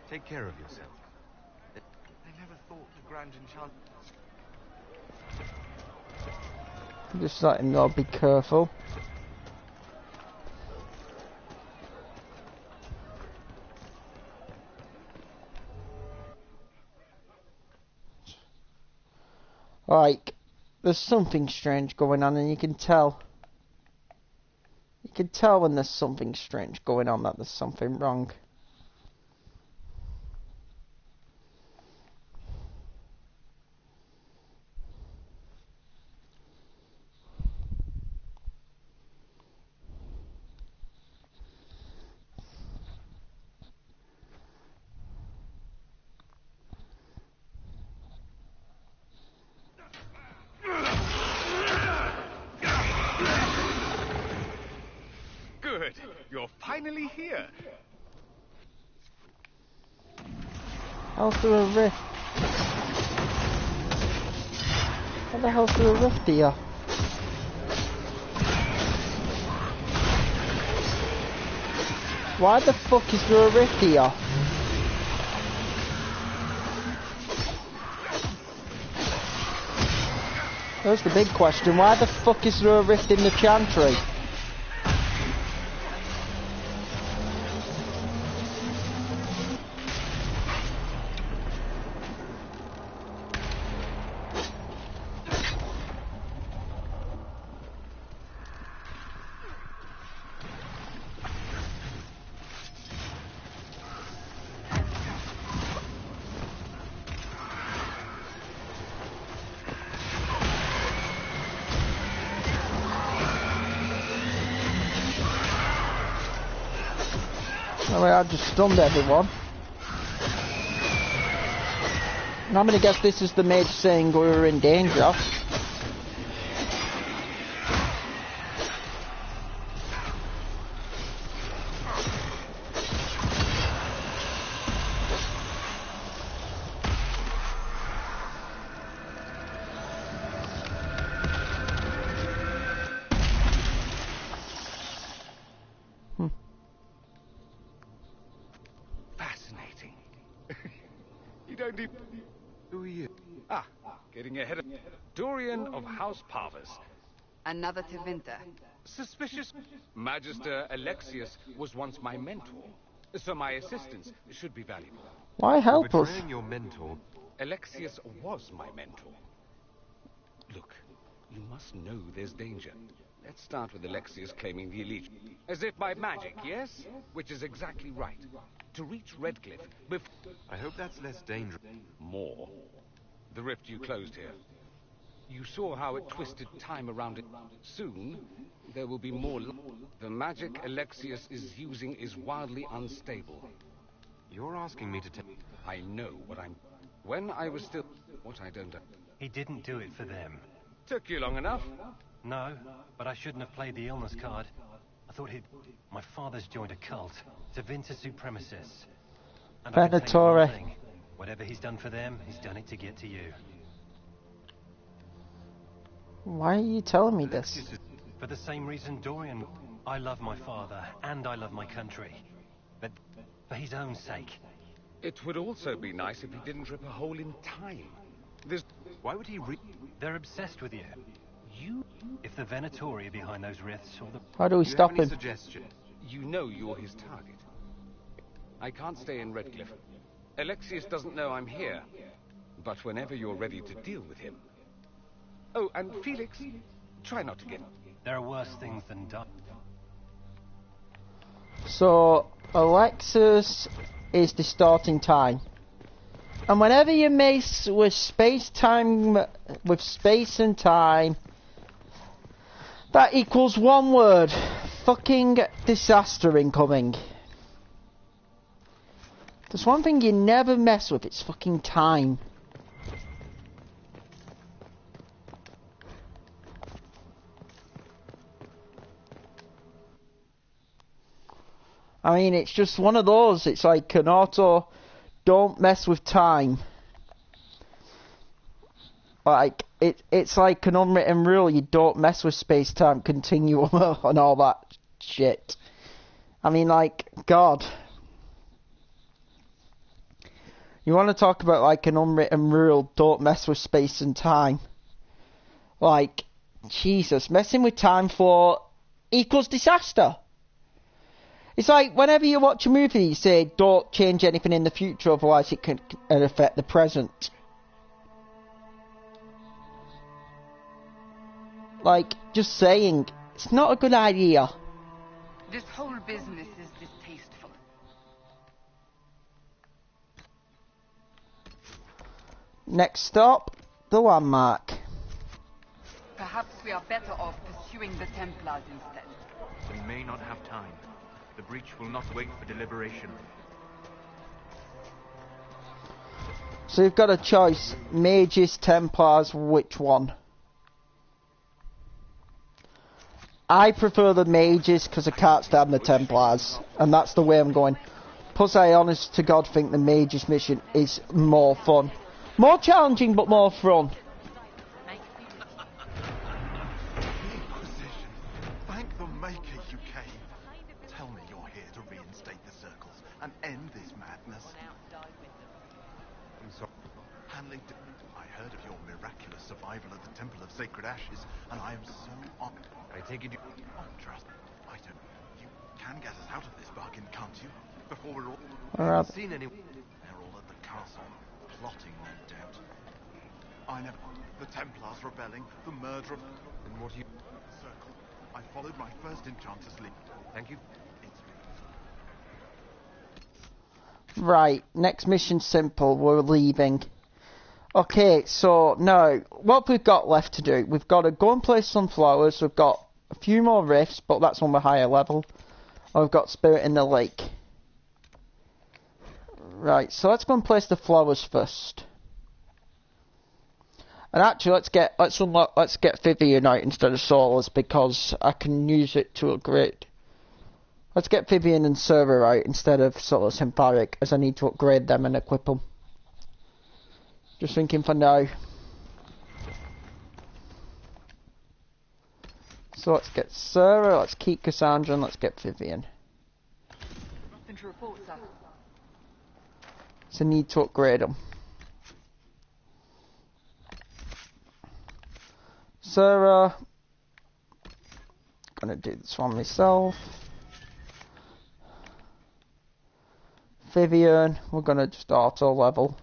Take care of yourself. I never thought the Grand Enchant. Just letting him know, be careful. Like, there's something strange going on, and you can tell. You can tell when there's something strange going on that there's something wrong. Good. You're finally here. How's there a rift? What the hell's there a rift here? Why the fuck is there a rift here? There's the big question. Why the fuck is there a rift in the Chantry? Oh, I just stunned everyone. And I'm gonna guess this is the mage saying we were in danger. Who are you? Ah, getting ahead of Dorian of House Parvus. Another Tevinter. Suspicious? Magister Alexius was once my mentor, so my assistance should be valuable. Why help us? Betraying your mentor. Alexius was my mentor. Look, you must know there's danger. Let's start with Alexius claiming the allegiance. As if by magic, yes? Which is exactly right. To reach Redcliffe before... I hope that's less dangerous. More. The rift you closed here. You saw how it twisted time around it. Soon, there will be more. The magic Alexius is using is wildly unstable. You're asking me to take... I know what I'm... When I was still... What I don't... He didn't do it for them. Took you long enough? No, but I shouldn't have played the illness card. I thought he'd... My father's joined a cult. It's a Vinter Supremacist. And I can tell you one thing. Whatever he's done for them, he's done it to get to you. Why are you telling me this? For the same reason Dorian... I love my father, and I love my country. But for his own sake. It would also be nice if he didn't rip a hole in time. There's... Why would he They're obsessed with you. If the Venatori are behind those rifts, or the... How do we stop him? Suggestion? You know you're his target. I can't stay in Redcliffe. Alexius doesn't know I'm here. But whenever you're ready to deal with him... Oh, and Felix, try not to get... There are worse things than dying. So, Alexis is distorting time. And whenever you mess with space-time, with space and time, that equals one word. Fucking disaster incoming. There's one thing you never mess with, it's fucking time. I mean, it's just one of those, it's like an auto, don't mess with time. Like, it's like an unwritten rule, you don't mess with space-time continuum and all that shit. I mean, like, God. You want to talk about, like, an unwritten rule, don't mess with space and time. Like, Jesus, messing with time flow equals disaster. It's like, whenever you watch a movie, you say, don't change anything in the future, otherwise it can affect the present. Like, just saying, it's not a good idea. This whole business is distasteful. Next stop, the landmark. Perhaps we are better off pursuing the Templars instead. We may not have time. The breach will not wait for deliberation. So you've got a choice, Mages, Templars, which one? I prefer the Mages because I can't stand the Templars, and that's the way I'm going. Plus I honest to God think the Mages mission is more fun. More challenging but more fun. Inquisition, thank the Maker you came. Tell me you're here to reinstate the circles and end this madness. I'm sorry. Handling... I heard of your miraculous survival at the Temple of Sacred Ashes, and I am so honored. I take it you... Oh, trust me. I don't... You can get us out of this bargain, can't you? Before we're all... I haven't seen anyone. They're all at the castle, plotting, no doubt. I never... The Templars rebelling, the murder of... And what do you... Circle. I followed my first enchanter's lead. Thank you. Right, next mission simple, we're leaving. Okay, so now, what we've got left to do, we've got to go and place some flowers, we've got a few more rifts, but that's on the higher level. And we've got Spirit in the Lake. Right, so let's go and place the flowers first. And actually, let's get Vivian out instead of Solas, because I can use it to upgrade. Let's get Vivian and Server out instead of Solas and Varric, as I need to upgrade them and equip them. Just thinking for now. So let's get Sarah, let's keep Cassandra, and let's get Vivian. Nothing to report, sir. So I need to upgrade them. Sarah, gonna do this one myself. Vivian, we're gonna just auto level.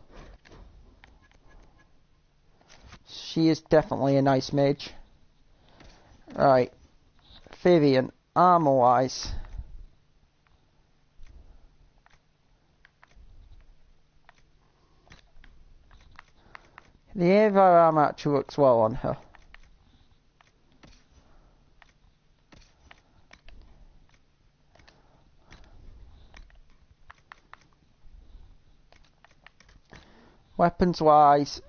She is definitely a nice mage. Right, Vivian, armor wise. The Ava armor actually looks well on her. Weapons wise,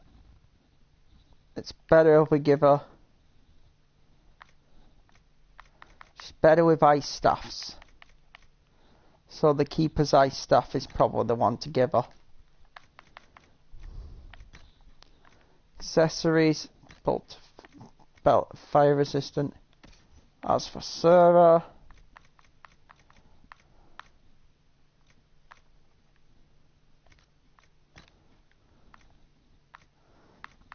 it's better if we give her. She's better with ice staffs. So the Keeper's ice staff is probably the one to give her. Accessories, belt fire resistant. As for Sarah,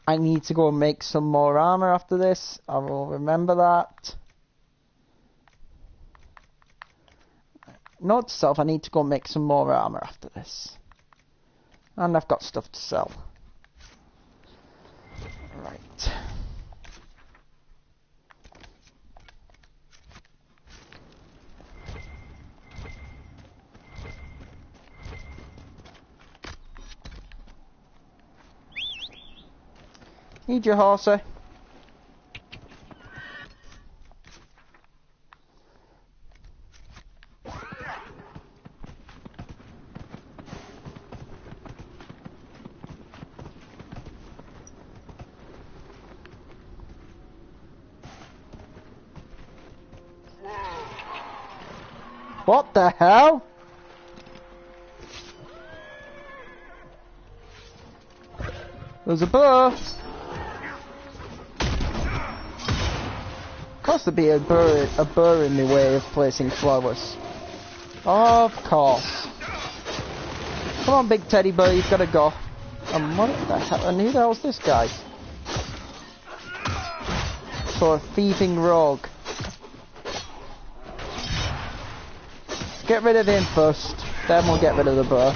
I need to go and make some more armor after this. I will remember that. Note to self, I need to go and make some more armor after this. And I've got stuff to sell. Right. Need your horsey. What the hell? There's a burr. Of course there'd be a burr in the way of placing flowers. Of course. Come on, big teddy bear, you've got to go. And what the hell? And who the hell's this guy? So a thieving rogue. Get rid of him first, then we'll get rid of the burr.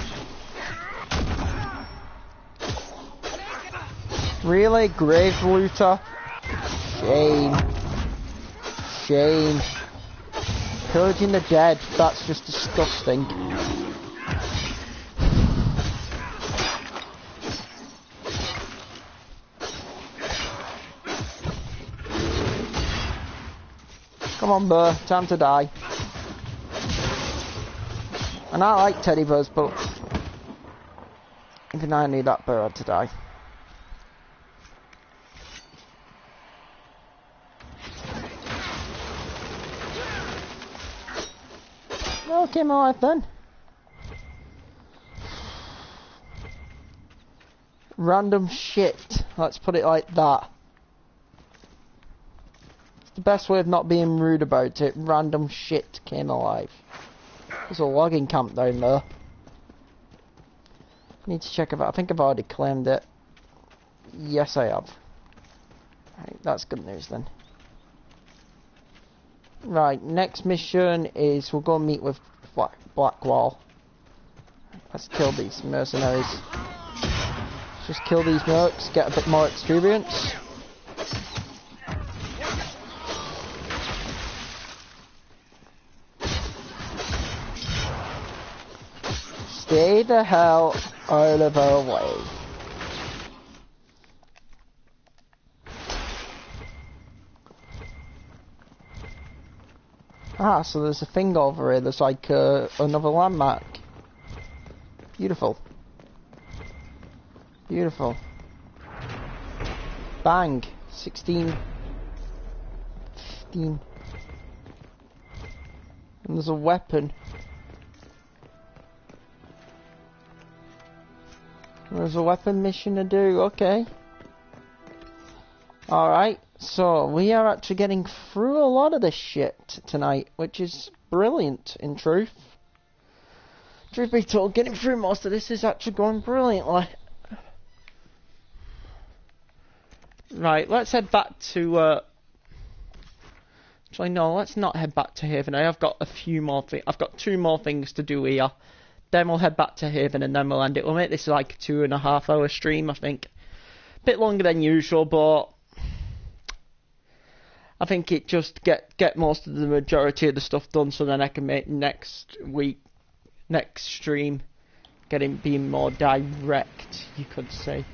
Really? Grave looter? Shame. Shame. Pillaging the dead, that's just disgusting. Come on, burr, time to die. And I like teddy bears, but even I need that bird to die. Okay, my life then. Random shit. Let's put it like that. It's the best way of not being rude about it. Random shit came alive. There's a logging camp down there. Need to check if I think I've already claimed it. Yes, I have. Right, that's good news then. Right, next mission is we'll go meet with Blackwall. Let's kill these mercenaries. Just kill these mercs, get a bit more experience. Stay the hell out of our way. Ah, so there's a thing over here. There's like another landmark. Beautiful. Beautiful. Bang. 16. 15. And there's a weapon. There's a weapon mission to do, okay. Alright, so we are actually getting through a lot of this shit tonight, which is brilliant in truth. Truth be told, getting through most of this is actually going brilliantly. Right, let's head back to, actually no, let's not head back to Haven. I've got a few more things, I've got 2 more things to do here. Then we'll head back to Haven and then we'll end it. We'll make this like a 2.5 hour stream, I think. A bit longer than usual, but I think it just get most of the majority of the stuff done, so then I can make next stream being more direct, you could say.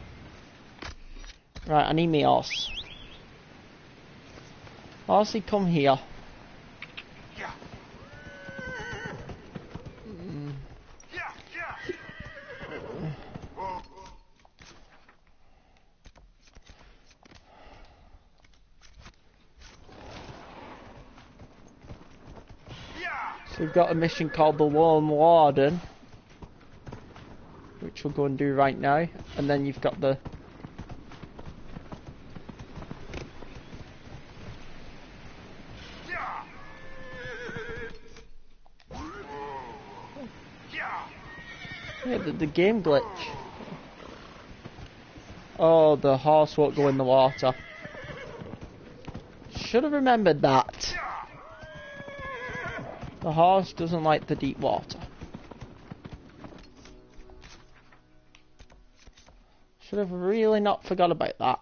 Right, I need me horse. Horsey, come here. So we've got a mission called the Lone Warden, which we'll go and do right now, and then you've got the the game glitch. Oh, the horse won't go in the water. Should have remembered that. The horse doesn't like the deep water. Should have really not forgot about that.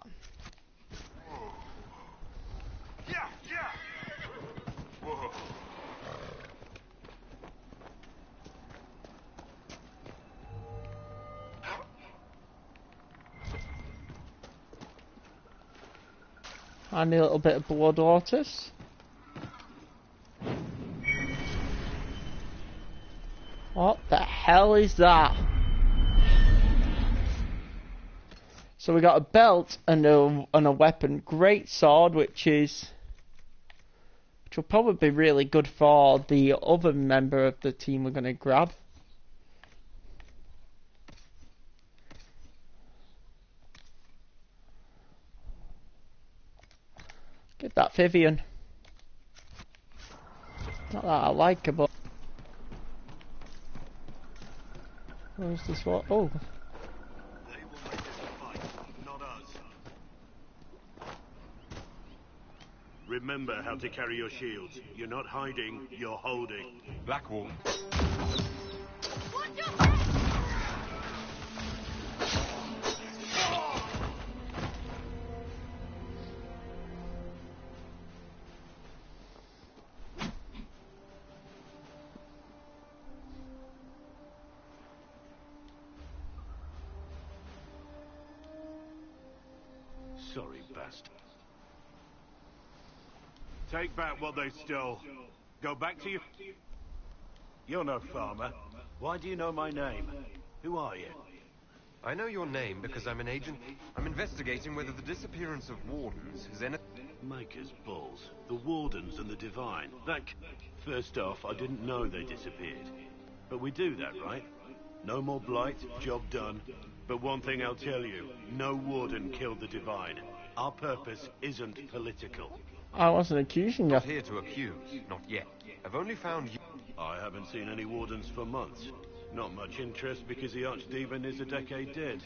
And a little bit of blood waters. What the hell is that? So we got a belt and a weapon. Great sword, which will probably be really good for the other member of the team we're going to grab. Get that Vivian. Not that I like her, but where's this one? Oh. They will make this a fight, not us. Remember how to carry your shields. You're not hiding, you're holding. Blackwall. Sorry, bastard. Take back what they stole. Go back to your... You're no farmer. Why do you know my name? Who are you? I know your name because I'm an agent. I'm investigating whether the disappearance of wardens is any... Maker's balls. The Wardens and the Divine. First off, I didn't know they disappeared. But we do that, right? No more blight, job done. But one thing I'll tell you, no Warden killed the Divine. Our purpose isn't political. I wasn't accusing you. Not here to accuse, not yet. I've only found you... I haven't seen any Wardens for months. Not much interest because the Archdemon is a decade dead.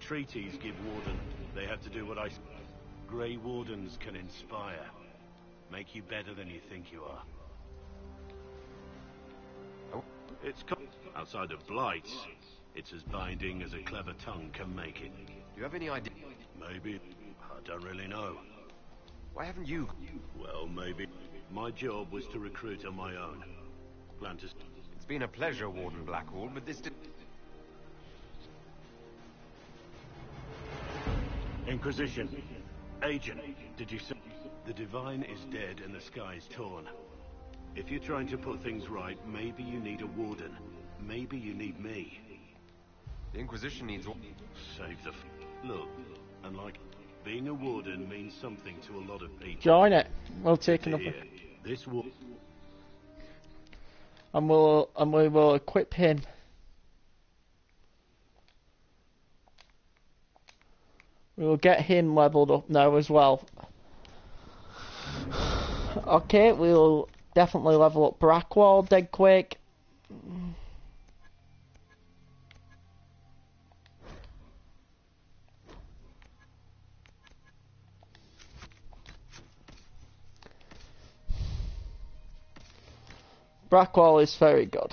Treaties give Warden. They have to do what I... Grey Wardens can inspire. Make you better than you think you are. Oh. It's... outside of Blights, it's as binding as a clever tongue can make it. Do you have any idea? Maybe. I don't really know. Why haven't you? Well, maybe. My job was to recruit on my own. Plan to... It's been a pleasure, Warden Blackwall, but this did... Inquisition. Agent, did you say... The Divine is dead and the sky is torn. If you're trying to put things right, maybe you need a Warden. Maybe you need me. The Inquisition needs... Save the... Look, and like... Being a Warden means something to a lot of people. Join it. We'll take another. This war... And we will equip him. We will get him leveled up now as well. Okay, we'll definitely level up Brackwall dead quick. Brackwall is very good.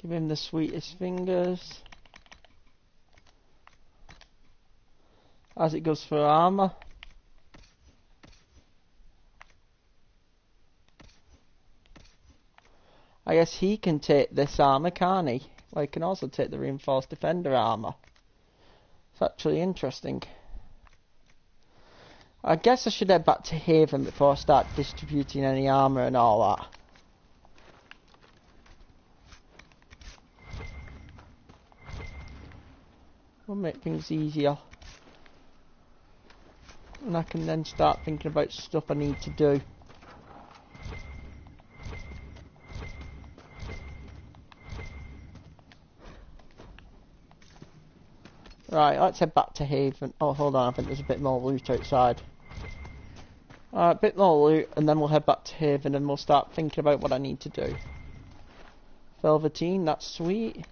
Give him the sweetest fingers. As it goes for armor. I guess he can take this armor, can't he? Well, he can also take the reinforced defender armor. It's actually interesting. I guess I should head back to Haven before I start distributing any armor and all that. Will make things easier. And I can then start thinking about stuff I need to do. Right, let's head back to Haven. Oh, hold on, I think there's a bit more loot outside. Alright, a bit more loot, and then we'll head back to Haven and we'll start thinking about what I need to do. Velveteen, that's sweet.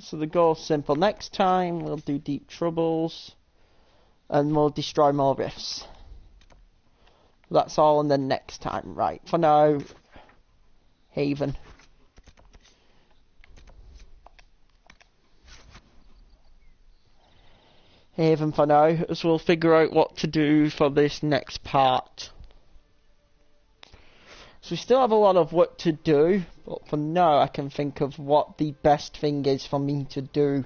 So the goal's simple. Next time, we'll do Deep Troubles, and we'll destroy more rifts. That's all, and then next time. Right, for now, Haven. Haven for now, as we'll figure out what to do for this next part. So we still have a lot of work to do, but for now I can think of what the best thing is for me to do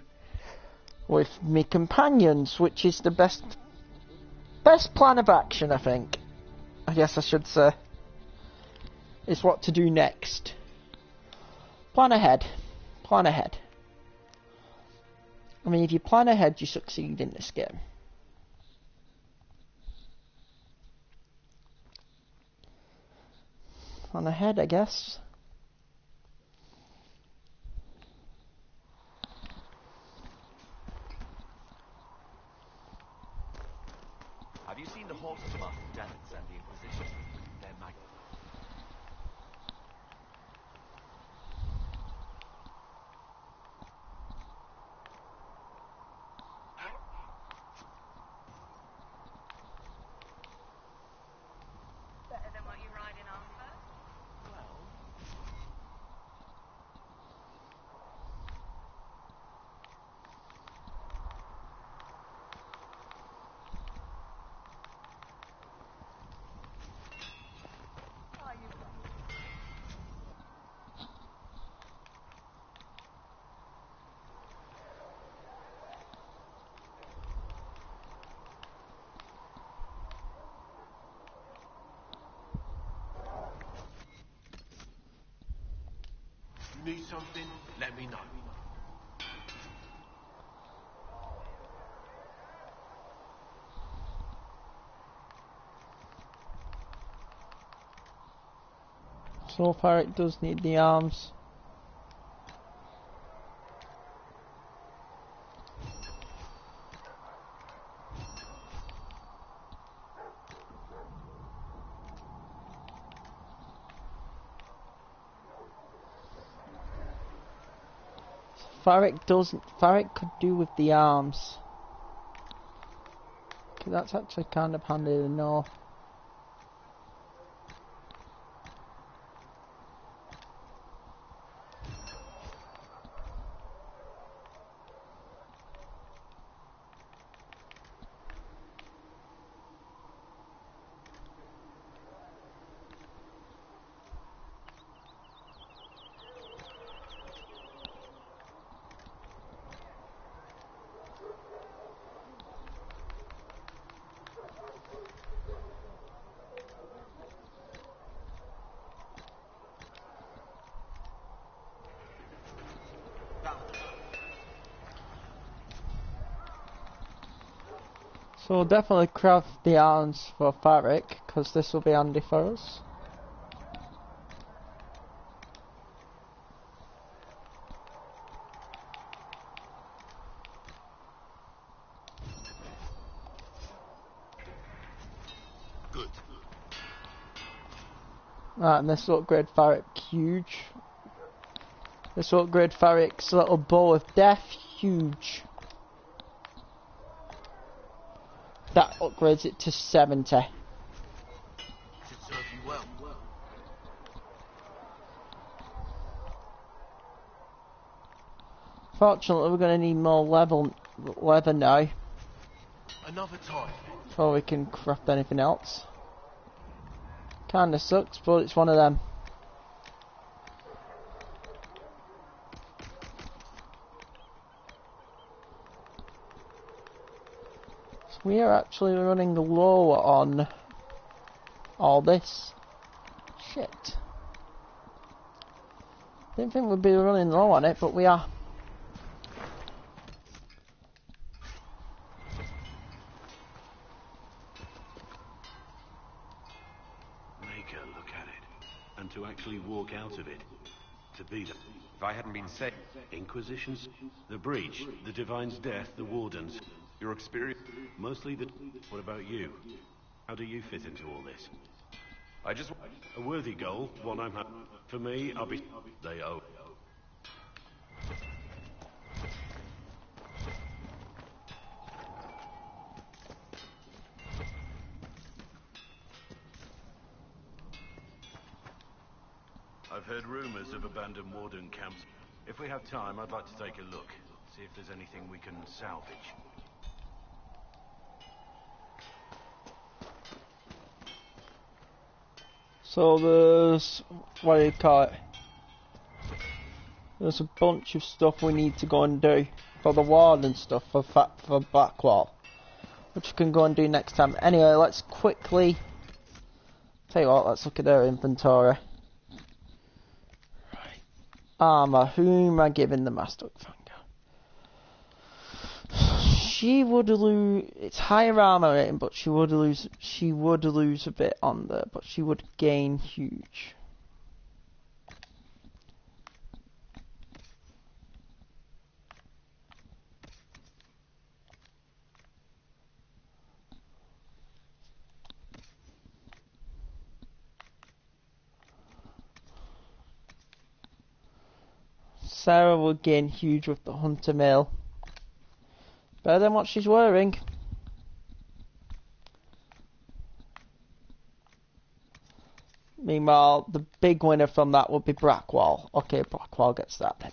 with my companions, which is the best plan of action, I think. I guess I should say. Is what to do next. Plan ahead. Plan ahead. I mean, if you plan ahead, you succeed in this game. Plan ahead, I guess. Have you seen the horses Master Janet and the Inquisition? They're magnificent. Better than what you're riding on first? Well, You need something? Let me know. So far it does need the arms. Farrick could do with the arms. Okay, that's actually kind of handy to know. So we'll definitely craft the arms for Farrick, because this will be handy for us. Good. Right, and this will upgrade Farrick huge. This will upgrade Farrick's little bow of death huge. That upgrades it to 70. Should serve you well. Unfortunately, we're going to need more leather now. Another time. Before we can craft anything else. Kinda sucks, but it's one of them. So we are actually running low on all this. Shit. Didn't think we'd be running low on it, but we are. To actually walk out of it, to be the... If I hadn't been saved... Inquisitions, the breach, the Divine's death, the Wardens. Your experience... Mostly the... What about you? How do you fit into all this? I just... A worthy goal, one I'm happy... For me, I'll be... They owe... I've heard rumors of abandoned Warden camps. If we have time, I'd like to take a look. See if there's anything we can salvage. So there's... What do you call it? There's a bunch of stuff we need to go and do. For the Warden stuff, for Blackwall. Which we can go and do next time. Anyway, let's quickly... Tell you what, let's look at our inventory. Armour, who am I giving the Master Finger? She would lose. It's higher armour rating, but she would lose a bit on there, but she would gain huge. Sarah will gain huge with the Hunter Mail. Better than what she's wearing. Meanwhile, the big winner from that would be Blackwall. Okay, Blackwall gets that then.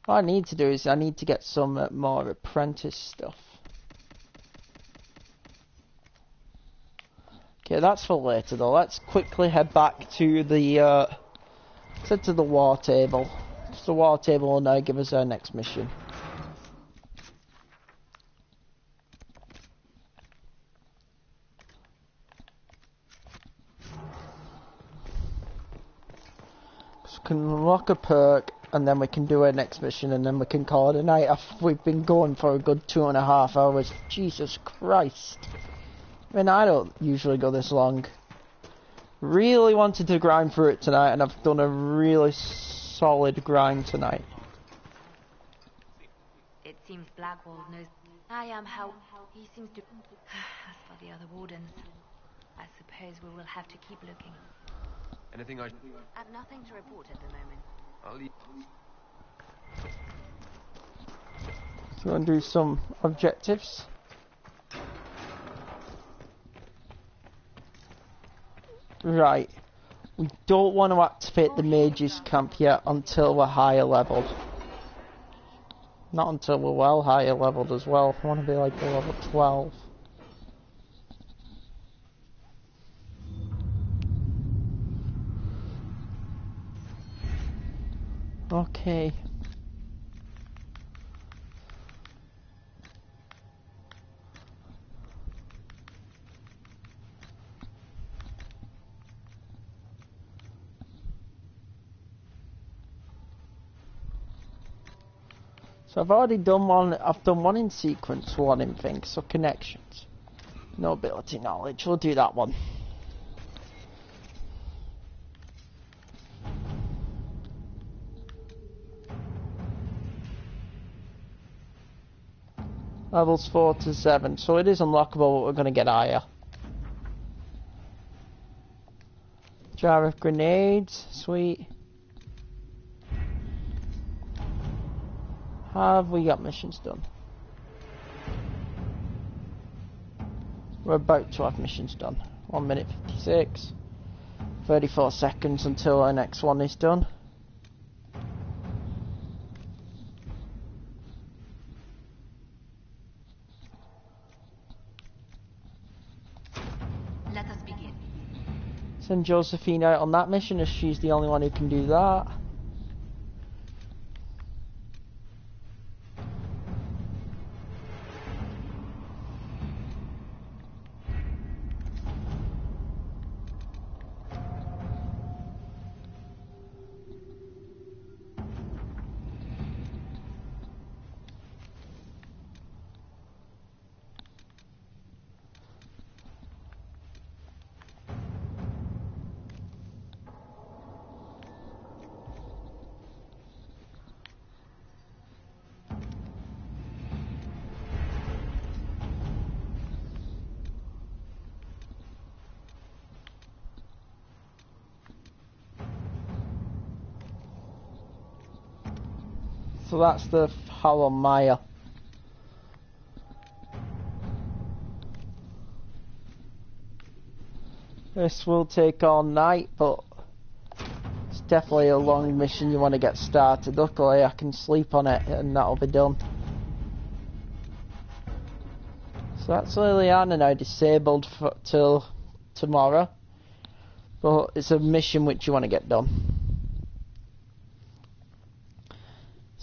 What I need to do is I need to get some more apprentice stuff. Okay, that's for later though. Let's quickly head back to the war table. So the war table will now give us our next mission. So we can unlock a perk and then we can do our next mission and then we can call it a night after we've been going for a good 2.5 hours. Jesus Christ. I mean, I don't usually go this long. Really wanted to grind through it tonight, and I've done a really solid grind tonight. It seems Blackwall knows I am how he seems to... As for the other Wardens, I suppose we will have to keep looking. Anything I... I've nothing to report at the moment. I'll leave... So we're going to do some objectives. Right, we don't want to activate the mages camp yet until we're higher leveled. Not until we're well higher leveled as well. I want to be like a level 12. Okay. So I've already done one, I've done one in sequence, one in things, so connections. Nobility knowledge, we'll do that one. Levels 4 to 7, so it is unlockable, but we're going to get higher. Jar of grenades, sweet. Have we got missions done? We're about to have missions done. 1 minute 56. 34 seconds until our next one is done. Let us begin. Send Josephine out on that mission as she's the only one who can do that. So that's the Hollow Mire. This will take all night, but it's definitely a long mission you want to get started. Luckily I can sleep on it and that'll be done. So that's Liliana now disabled for, till tomorrow, but it's a mission which you want to get done.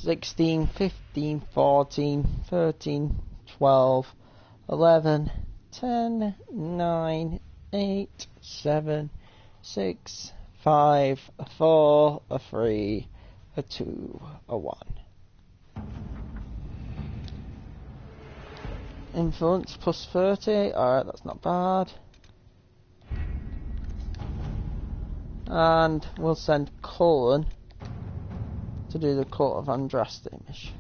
16, 15, 14, 13, 12, 11, 10, 9, 8, 7, 6, 5, 4, 3, 2, 1. Influence plus 30, alright, that's not bad. And we'll send Cullen to do the Court of Andraste mission.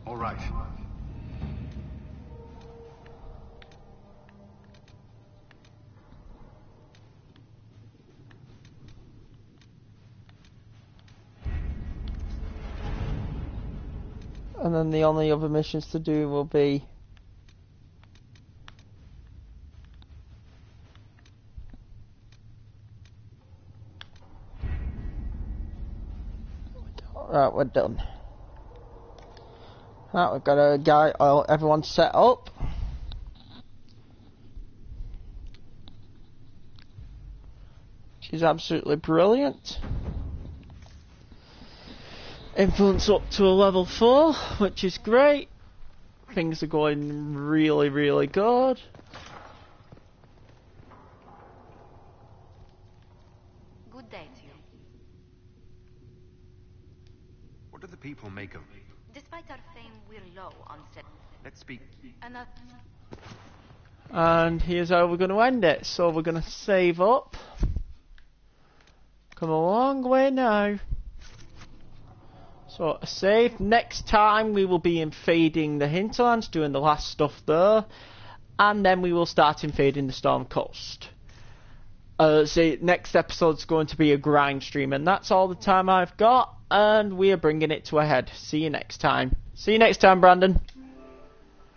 All right. And then the only other missions to do will be right, we're done. Right, we've got a guy, everyone's set up. She's absolutely brilliant. Influence up to a level 4, which is great. Things are going really, really good. Good day to you. What do the people make of me? Despite our fame, we're low on set. Let's speak. And here's how we're going to end it. So we're going to save up. Come a long way now. So a save. Next time we will be invading the hinterlands, doing the last stuff there. And then we will start invading the Storm Coast. So next episode's going to be a grind stream. And that's all the time I've got. And we are bringing it to a head. See you next time. See you next time, Brandon.